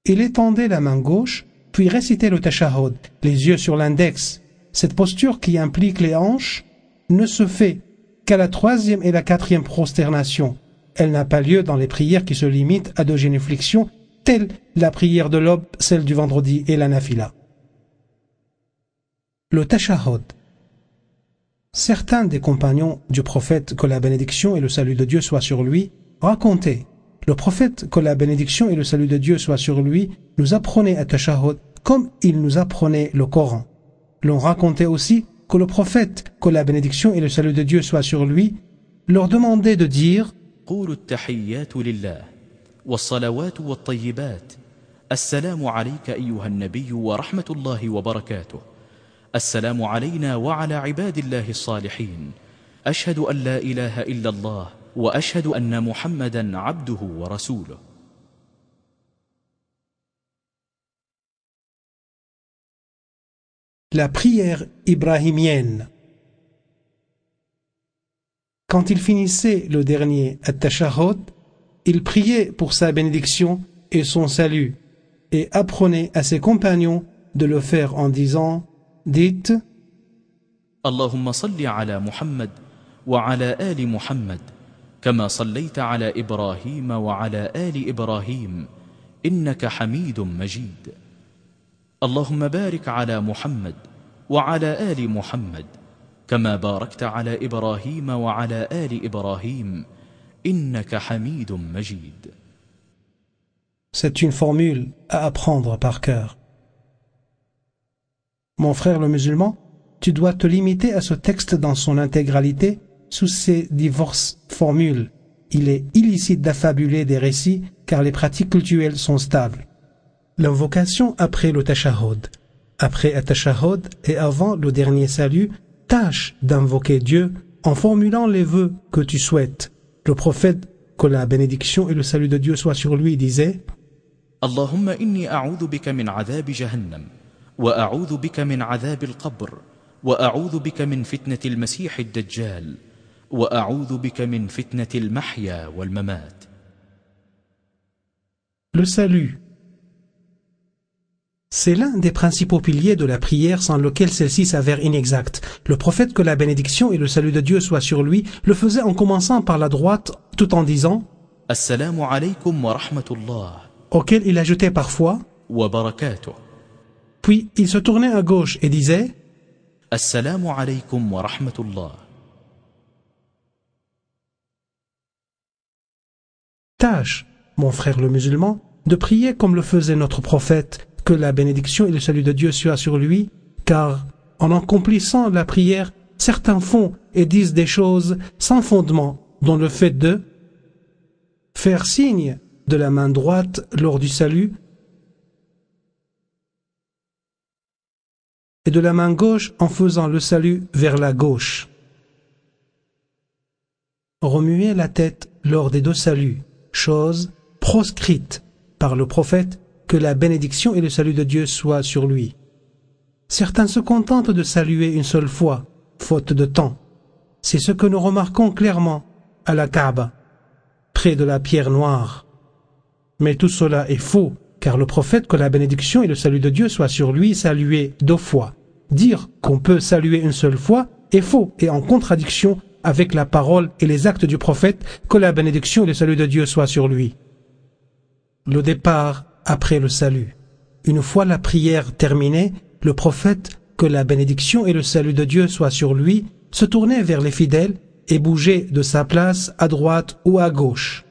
Il étendait la main gauche, puis récitait le tashahhud, les yeux sur l'index. Cette posture, qui implique les hanches, ne se fait qu'à la 3e et la 4e prosternation. Elle n'a pas lieu dans les prières qui se limitent à 2 génuflexions, telles la prière de l'aube, celle du vendredi et la nafila. Le tashahhud. Certains des compagnons du prophète, que la bénédiction et le salut de Dieu soient sur lui, racontaient: le prophète, que la bénédiction et le salut de Dieu soient sur lui, nous apprenait à tashahhud comme il nous apprenait le Coran. L'on racontait aussi que le prophète, que la bénédiction et le salut de Dieu soient sur lui, leur demandait de dire قولوا التحيات لله والصلوات والطيبات السلام عليك أيها النبي ورحمة الله وبركاته السلام علينا وعلى عباد الله الصالحين أشهد أن لا إله إلا الله وأشهد أن محمدا عبده ورسوله. La prière ibrahimienne. Quand il finissait le dernier at-tashahhud, il priait pour sa bénédiction et son salut et apprenait à ses compagnons de le faire en disant: dites: اللهم صل على محمد وعلى آل محمد كما صليت على إبراهيم وعلى آل إبراهيم إنك حميد مجيد. اللهم بارك على محمد وعلى آل محمد كما باركت على إبراهيم وعلى آل إبراهيم إنك حميد مجيد. C'est une formule à apprendre par cœur. Mon frère le musulman, tu dois te limiter à ce texte dans son intégralité sous ces diverses formules. Il est illicite d'affabuler des récits car les pratiques cultuelles sont stables. L'invocation après le tashahhud. Après le tashahhud et avant le dernier salut, tâche d'invoquer Dieu en formulant les vœux que tu souhaites. Le prophète, que la bénédiction et le salut de Dieu soient sur lui, disait: اللهم إني أعوذ بك من عذاب جهنم وأعوذ بك من عذاب القبر وأعوذ بك من فتنة المسيح الدجال وأعوذ بك من فتنة المحيا والممات. Le salut. C'est l'un des principaux piliers de la prière sans lequel celle-ci s'avère inexacte. Le prophète, que la bénédiction et le salut de Dieu soient sur lui, le faisait en commençant par la droite tout en disant: Assalamu alaykum wa rahmatullah. Auquel il ajoutait parfois: Wa barakatuh. Puis il se tournait à gauche et disait: Assalamu alaykum wa rahmatullah. Tâche, mon frère le musulman, de prier comme le faisait notre prophète, que la bénédiction et le salut de Dieu soient sur lui, car en accomplissant la prière, certains font et disent des choses sans fondement, dont le fait de faire signe de la main droite lors du salut et de la main gauche en faisant le salut vers la gauche. Remuer la tête lors des deux saluts, chose proscrite par le prophète, que la bénédiction et le salut de Dieu soient sur lui. Certains se contentent de saluer une seule fois, faute de temps. C'est ce que nous remarquons clairement à la Kaaba, près de la pierre noire. Mais tout cela est faux, car le prophète, que la bénédiction et le salut de Dieu soient sur lui, saluait 2 fois. Dire qu'on peut saluer une seule fois est faux et en contradiction avec la parole et les actes du prophète, que la bénédiction et le salut de Dieu soient sur lui. Le départ après le salut. Une fois la prière terminée, le prophète, que la bénédiction et le salut de Dieu soient sur lui, se tournait vers les fidèles et bougeait de sa place à droite ou à gauche.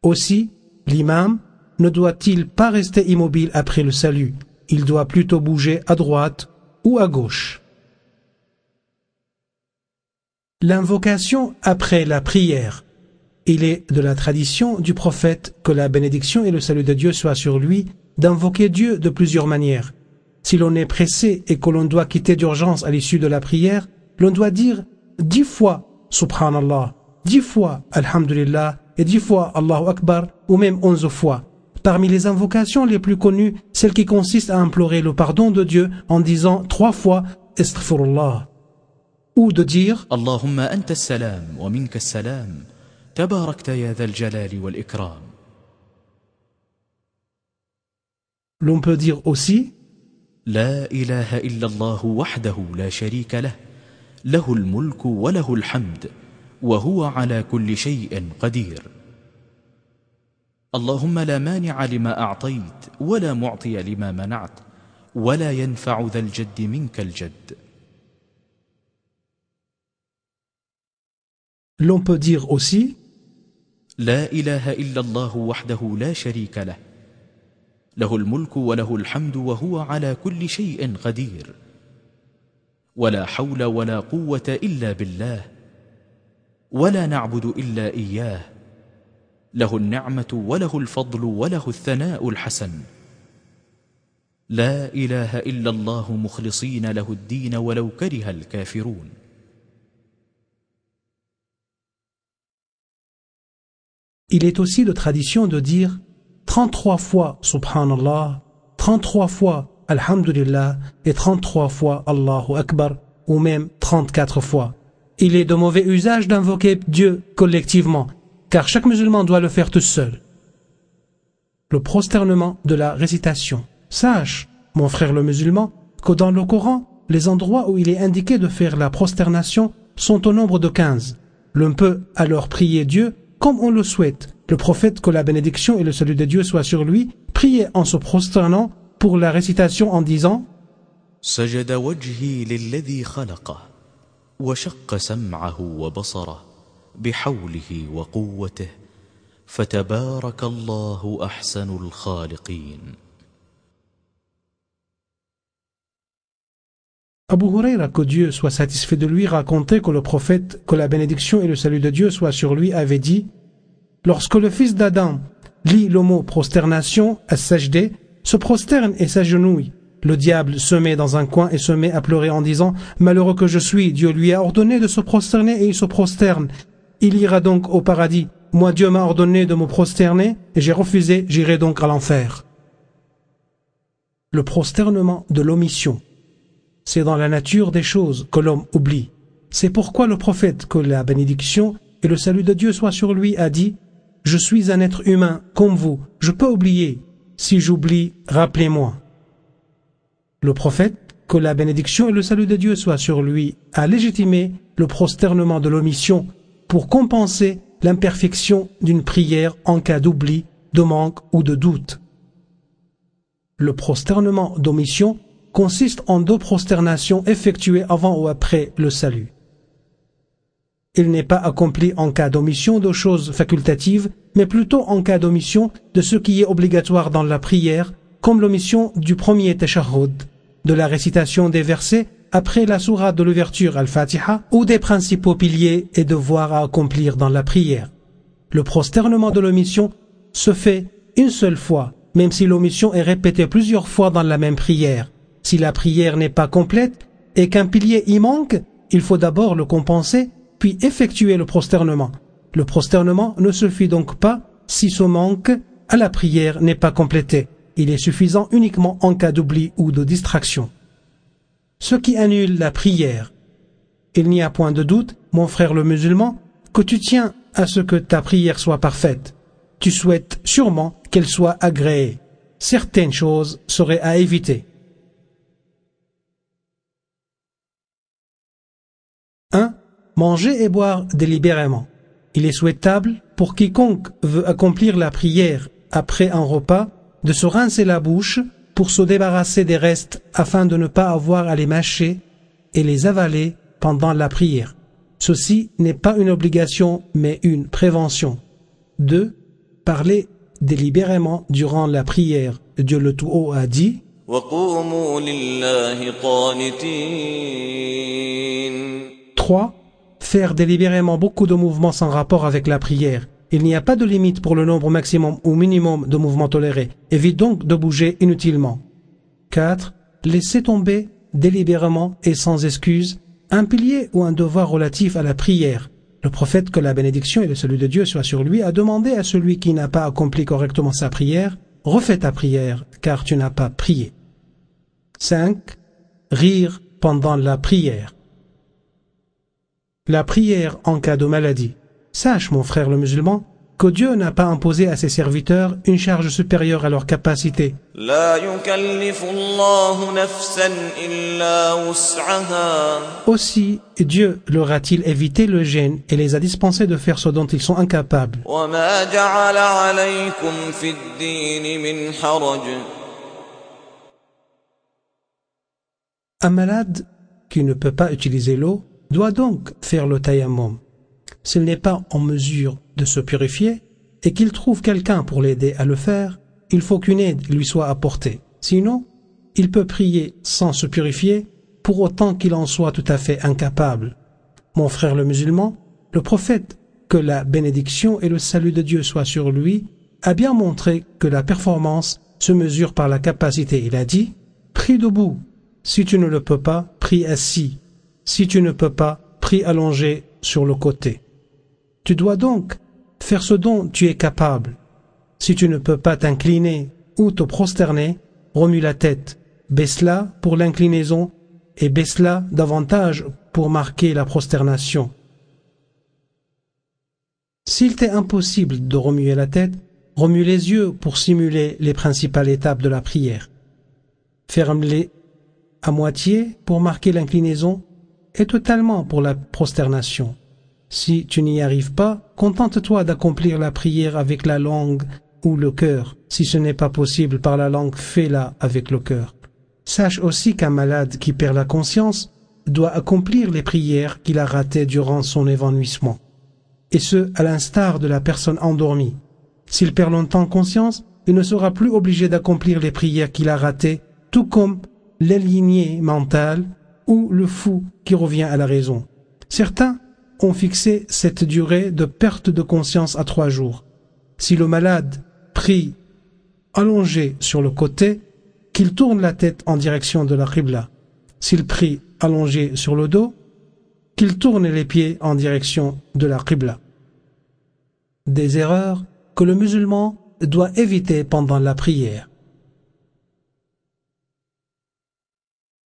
Aussi, l'imam ne doit-il pas rester immobile après le salut, il doit plutôt bouger à droite ou à gauche. L'invocation après la prière. Il est de la tradition du prophète, que la bénédiction et le salut de Dieu soient sur lui, d'invoquer Dieu de plusieurs manières. Si l'on est pressé et que l'on doit quitter d'urgence à l'issue de la prière, l'on doit dire 10 fois Subhanallah, 10 fois Alhamdulillah et 10 fois Allahu Akbar, ou même 11 fois. Parmi les invocations les plus connues, celle qui consiste à implorer le pardon de Dieu en disant 3 fois Astaghfirullah, ou de dire Allahumma anta as-salam wa minka as-salam. تباركت يا ذا الجلال والإكرام. L'on peut dire aussi لا إله إلا الله وحده لا شريك له له الملك وله الحمد وهو على كل شيء قدير. اللهم لا مانع لما أعطيت ولا معطي لما منعت ولا ينفع ذا الجد منك الجد. L'on peut dire aussi لا إله إلا الله وحده لا شريك له له الملك وله الحمد وهو على كل شيء قدير ولا حول ولا قوة إلا بالله ولا نعبد إلا إياه له النعمة وله الفضل وله الثناء الحسن لا إله إلا الله مخلصين له الدين ولو كره الكافرون. Il est aussi de tradition de dire 33 fois Subhanallah, 33 fois Alhamdulillah et 33 fois Allahu Akbar, ou même 34 fois. Il est de mauvais usage d'invoquer Dieu collectivement, car chaque musulman doit le faire tout seul. Le prosternement de la récitation. Sache, mon frère le musulman, que dans le Coran, les endroits où il est indiqué de faire la prosternation sont au nombre de 15. L'on peut alors prier Dieu comme on le souhaite. Le prophète, que la bénédiction et le salut de Dieu soient sur lui, priait en se prosternant pour la récitation en disant سجد وجهي للذي خلقه وشق سمعه وبصره بحوله وقوته فتبارك الله أحسن الخالقين. Abu Huraira, que Dieu soit satisfait de lui, racontait que le prophète, que la bénédiction et le salut de Dieu soient sur lui, avait dit: lorsque le fils d'Adam lit le mot prosternation, as-sajdé, se prosterne et s'agenouille, le diable se met dans un coin et se met à pleurer en disant: malheureux que je suis, Dieu lui a ordonné de se prosterner et il se prosterne. Il ira donc au paradis. Moi, Dieu m'a ordonné de me prosterner et j'ai refusé, j'irai donc à l'enfer. Le prosternement de l'omission. C'est dans la nature des choses que l'homme oublie. C'est pourquoi le prophète, que la bénédiction et le salut de Dieu soient sur lui, a dit: je suis un être humain comme vous, je peux oublier. Si j'oublie, rappelez-moi. Le prophète, que la bénédiction et le salut de Dieu soient sur lui, a légitimé le prosternement de l'omission pour compenser l'imperfection d'une prière en cas d'oubli, de manque ou de doute. Le prosternement d'omission consiste en 2 prosternations effectuées avant ou après le salut. Il n'est pas accompli en cas d'omission de choses facultatives, mais plutôt en cas d'omission de ce qui est obligatoire dans la prière, comme l'omission du premier tashahhud, de la récitation des versets après la sourate de l'ouverture al-Fatiha, ou des principaux piliers et devoirs à accomplir dans la prière. Le prosternement de l'omission se fait une seule fois, même si l'omission est répétée plusieurs fois dans la même prière. Si la prière n'est pas complète et qu'un pilier y manque, il faut d'abord le compenser, puis effectuer le prosternement. Le prosternement ne suffit donc pas si ce manque à la prière n'est pas complété. Il est suffisant uniquement en cas d'oubli ou de distraction. Ce qui annule la prière. Il n'y a point de doute, mon frère le musulman, que tu tiens à ce que ta prière soit parfaite. Tu souhaites sûrement qu'elle soit agréée. Certaines choses seraient à éviter. 1. Manger et boire délibérément. Il est souhaitable pour quiconque veut accomplir la prière après un repas de se rincer la bouche pour se débarrasser des restes afin de ne pas avoir à les mâcher et les avaler pendant la prière. Ceci n'est pas une obligation mais une prévention. 2. Parler délibérément durant la prière. Dieu le Tout-Haut a dit: وَقُومُوا لِلَّهِ قَانِتِينَ. 3. Faire délibérément beaucoup de mouvements sans rapport avec la prière. Il n'y a pas de limite pour le nombre maximum ou minimum de mouvements tolérés. Évite donc de bouger inutilement. 4. Laisser tomber délibérément et sans excuse un pilier ou un devoir relatif à la prière. Le prophète, que la bénédiction et le salut de Dieu soient sur lui, a demandé à celui qui n'a pas accompli correctement sa prière: refais ta prière, car tu n'as pas prié. 5. Rire pendant la prière. La prière en cas de maladie. Sache, mon frère le musulman, que Dieu n'a pas imposé à ses serviteurs une charge supérieure à leur capacité. لا يكلف الله نفسا إلا وسعها. Aussi, Dieu leur a-t-il évité le gêne et les a dispensés de faire ce dont ils sont incapables. وما جعل عليكم في الدين من حرج. Un malade qui ne peut pas utiliser l'eau doit donc faire le tayammum. S'il n'est pas en mesure de se purifier et qu'il trouve quelqu'un pour l'aider à le faire, il faut qu'une aide lui soit apportée. Sinon, il peut prier sans se purifier pour autant qu'il en soit tout à fait incapable. Mon frère le musulman, le prophète, que la bénédiction et le salut de Dieu soient sur lui, a bien montré que la performance se mesure par la capacité. Il a dit: prie debout. Si tu ne le peux pas, prie assis. Si tu ne peux pas, prie allongé sur le côté. Tu dois donc faire ce dont tu es capable. Si tu ne peux pas t'incliner ou te prosterner, remue la tête, baisse-la pour l'inclinaison et baisse-la davantage pour marquer la prosternation. S'il t'est impossible de remuer la tête, remue les yeux pour simuler les principales étapes de la prière. Ferme-les à moitié pour marquer l'inclinaison et totalement pour la prosternation. Si tu n'y arrives pas, contente-toi d'accomplir la prière avec la langue ou le cœur. Si ce n'est pas possible par la langue, fais-la avec le cœur. Sache aussi qu'un malade qui perd la conscience doit accomplir les prières qu'il a ratées durant son évanouissement. Et ce, à l'instar de la personne endormie. S'il perd longtemps conscience, il ne sera plus obligé d'accomplir les prières qu'il a ratées, tout comme l'aliéné mental ou le fou qui revient à la raison. Certains ont fixé cette durée de perte de conscience à 3 jours. Si le malade prie allongé sur le côté, qu'il tourne la tête en direction de la Qibla. S'il prie allongé sur le dos, qu'il tourne les pieds en direction de la Qibla. Des erreurs que le musulman doit éviter pendant la prière.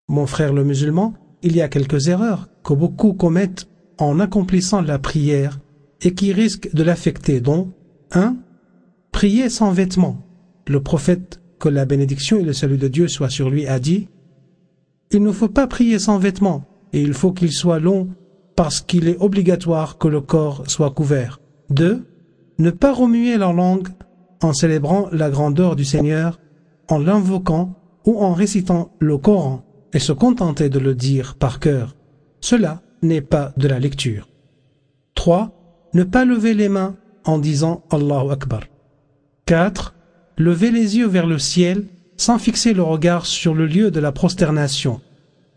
Mon frère le musulman, il y a quelques erreurs que beaucoup commettent en accomplissant la prière et qui risquent de l'affecter, dont 1. Prier sans vêtements. Le prophète, que la bénédiction et le salut de Dieu soient sur lui, a dit: il ne faut pas prier sans vêtements, et il faut qu'il soit long, parce qu'il est obligatoire que le corps soit couvert. 2. Ne pas remuer leur langue en célébrant la grandeur du Seigneur, en l'invoquant ou en récitant le Coran, et se contenter de le dire par cœur. Cela n'est pas de la lecture. 3. Ne pas lever les mains en disant Allahu Akbar. 4. Lever les yeux vers le ciel sans fixer le regard sur le lieu de la prosternation.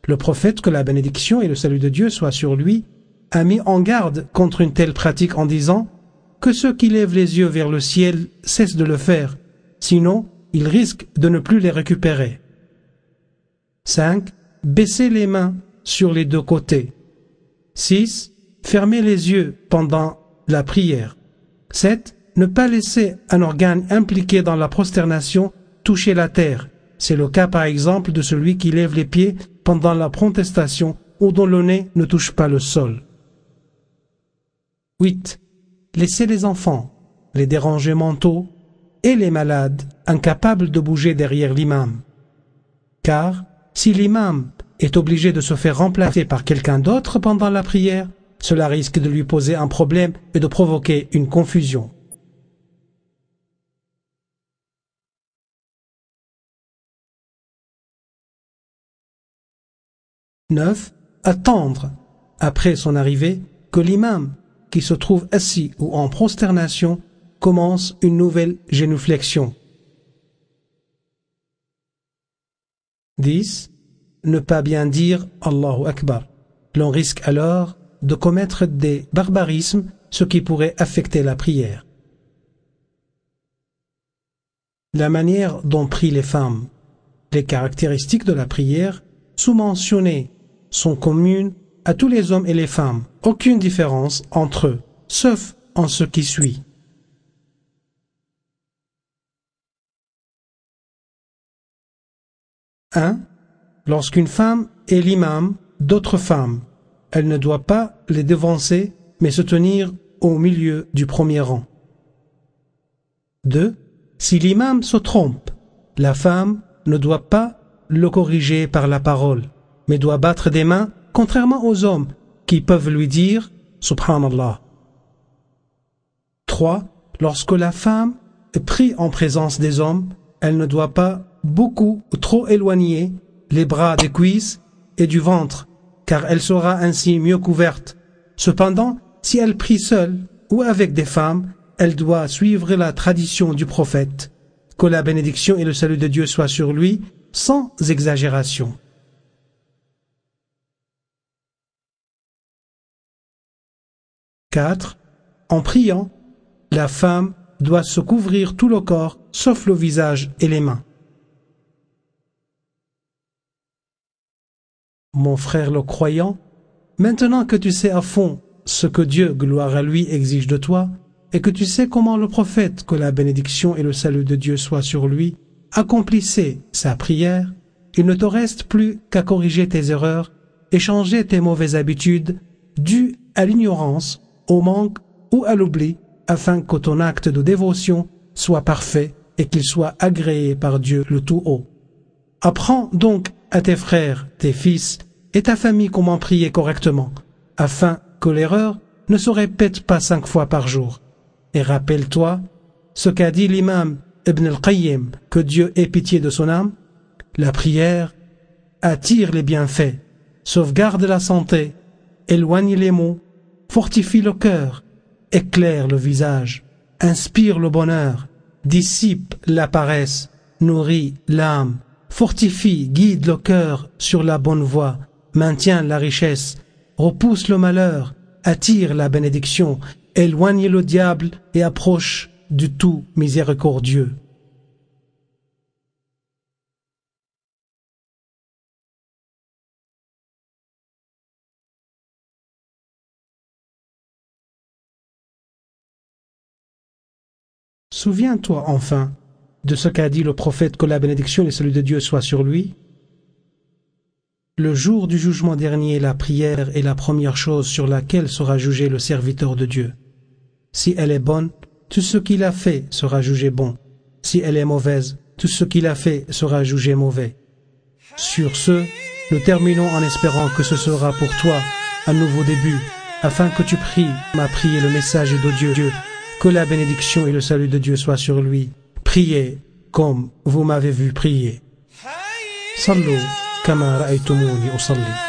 Le prophète, que la bénédiction et le salut de Dieu soient sur lui, a mis en garde contre une telle pratique en disant que ceux qui lèvent les yeux vers le ciel cessent de le faire, sinon ils risquent de ne plus les récupérer. 5. Baisser les mains sur les 2 côtés. 6. Fermer les yeux pendant la prière. 7. Ne pas laisser un organe impliqué dans la prosternation toucher la terre. C'est le cas par exemple de celui qui lève les pieds pendant la protestation ou dont le nez ne touche pas le sol. 8. Laisser les enfants, les dérangés mentaux et les malades incapables de bouger derrière l'imam. Car si l'imam est obligé de se faire remplacer par quelqu'un d'autre pendant la prière, cela risque de lui poser un problème et de provoquer une confusion. « 9. Attendre, après son arrivée, que l'imam, qui se trouve assis ou en prosternation, commence une nouvelle génuflexion. 10. Ne pas bien dire Allahu Akbar. L'on risque alors de commettre des barbarismes, ce qui pourrait affecter la prière. La manière dont prient les femmes. Les caractéristiques de la prière sous-mentionnées sont communes à tous les hommes et les femmes. Aucune différence entre eux, sauf en ce qui suit. « 1. Lorsqu'une femme est l'imam d'autres femmes, elle ne doit pas les devancer, mais se tenir au milieu du premier rang. 2. Si l'imam se trompe, la femme ne doit pas le corriger par la parole, mais doit battre des mains, contrairement aux hommes qui peuvent lui dire « Subhanallah ». 3. Lorsque la femme prie en présence des hommes, elle ne doit pas beaucoup ou trop éloigner les bras des cuisses et du ventre, car elle sera ainsi mieux couverte. Cependant, si elle prie seule ou avec des femmes, elle doit suivre la tradition du prophète, que la bénédiction et le salut de Dieu soient sur lui, sans exagération. « 4. En priant, la femme doit se couvrir tout le corps, sauf le visage et les mains. Mon frère le croyant, maintenant que tu sais à fond ce que Dieu, gloire à lui, exige de toi, et que tu sais comment le prophète, que la bénédiction et le salut de Dieu soient sur lui, accomplissait sa prière, il ne te reste plus qu'à corriger tes erreurs et changer tes mauvaises habitudes dues à l'ignorance, au manque ou à l'oubli, afin que ton acte de dévotion soit parfait et qu'il soit agréé par Dieu le Tout-Haut. Apprends donc à tes frères, tes fils et ta famille comment prier correctement, afin que l'erreur ne se répète pas 5 fois par jour. Et rappelle-toi ce qu'a dit l'imam Ibn al-Qayyim, que Dieu ait pitié de son âme. La prière attire les bienfaits, sauvegarde la santé, éloigne les maux, fortifie le cœur, éclaire le visage, inspire le bonheur, dissipe la paresse, nourrit l'âme, fortifie, guide le cœur sur la bonne voie, maintient la richesse, repousse le malheur, attire la bénédiction, éloigne le diable et approche du tout miséricordieux. Souviens-toi enfin de ce qu'a dit le prophète, que la bénédiction et le salut de Dieu soient sur lui. Le jour du jugement dernier, la prière est la première chose sur laquelle sera jugé le serviteur de Dieu. Si elle est bonne, tout ce qu'il a fait sera jugé bon. Si elle est mauvaise, tout ce qu'il a fait sera jugé mauvais. Sur ce, nous terminons en espérant que ce sera pour toi un nouveau début, afin que tu pries, m'a prié le message de Dieu, que la bénédiction et le salut de Dieu soient sur lui. Priez comme vous m'avez vu prier. Sallu kama ra'aytumuni usalli.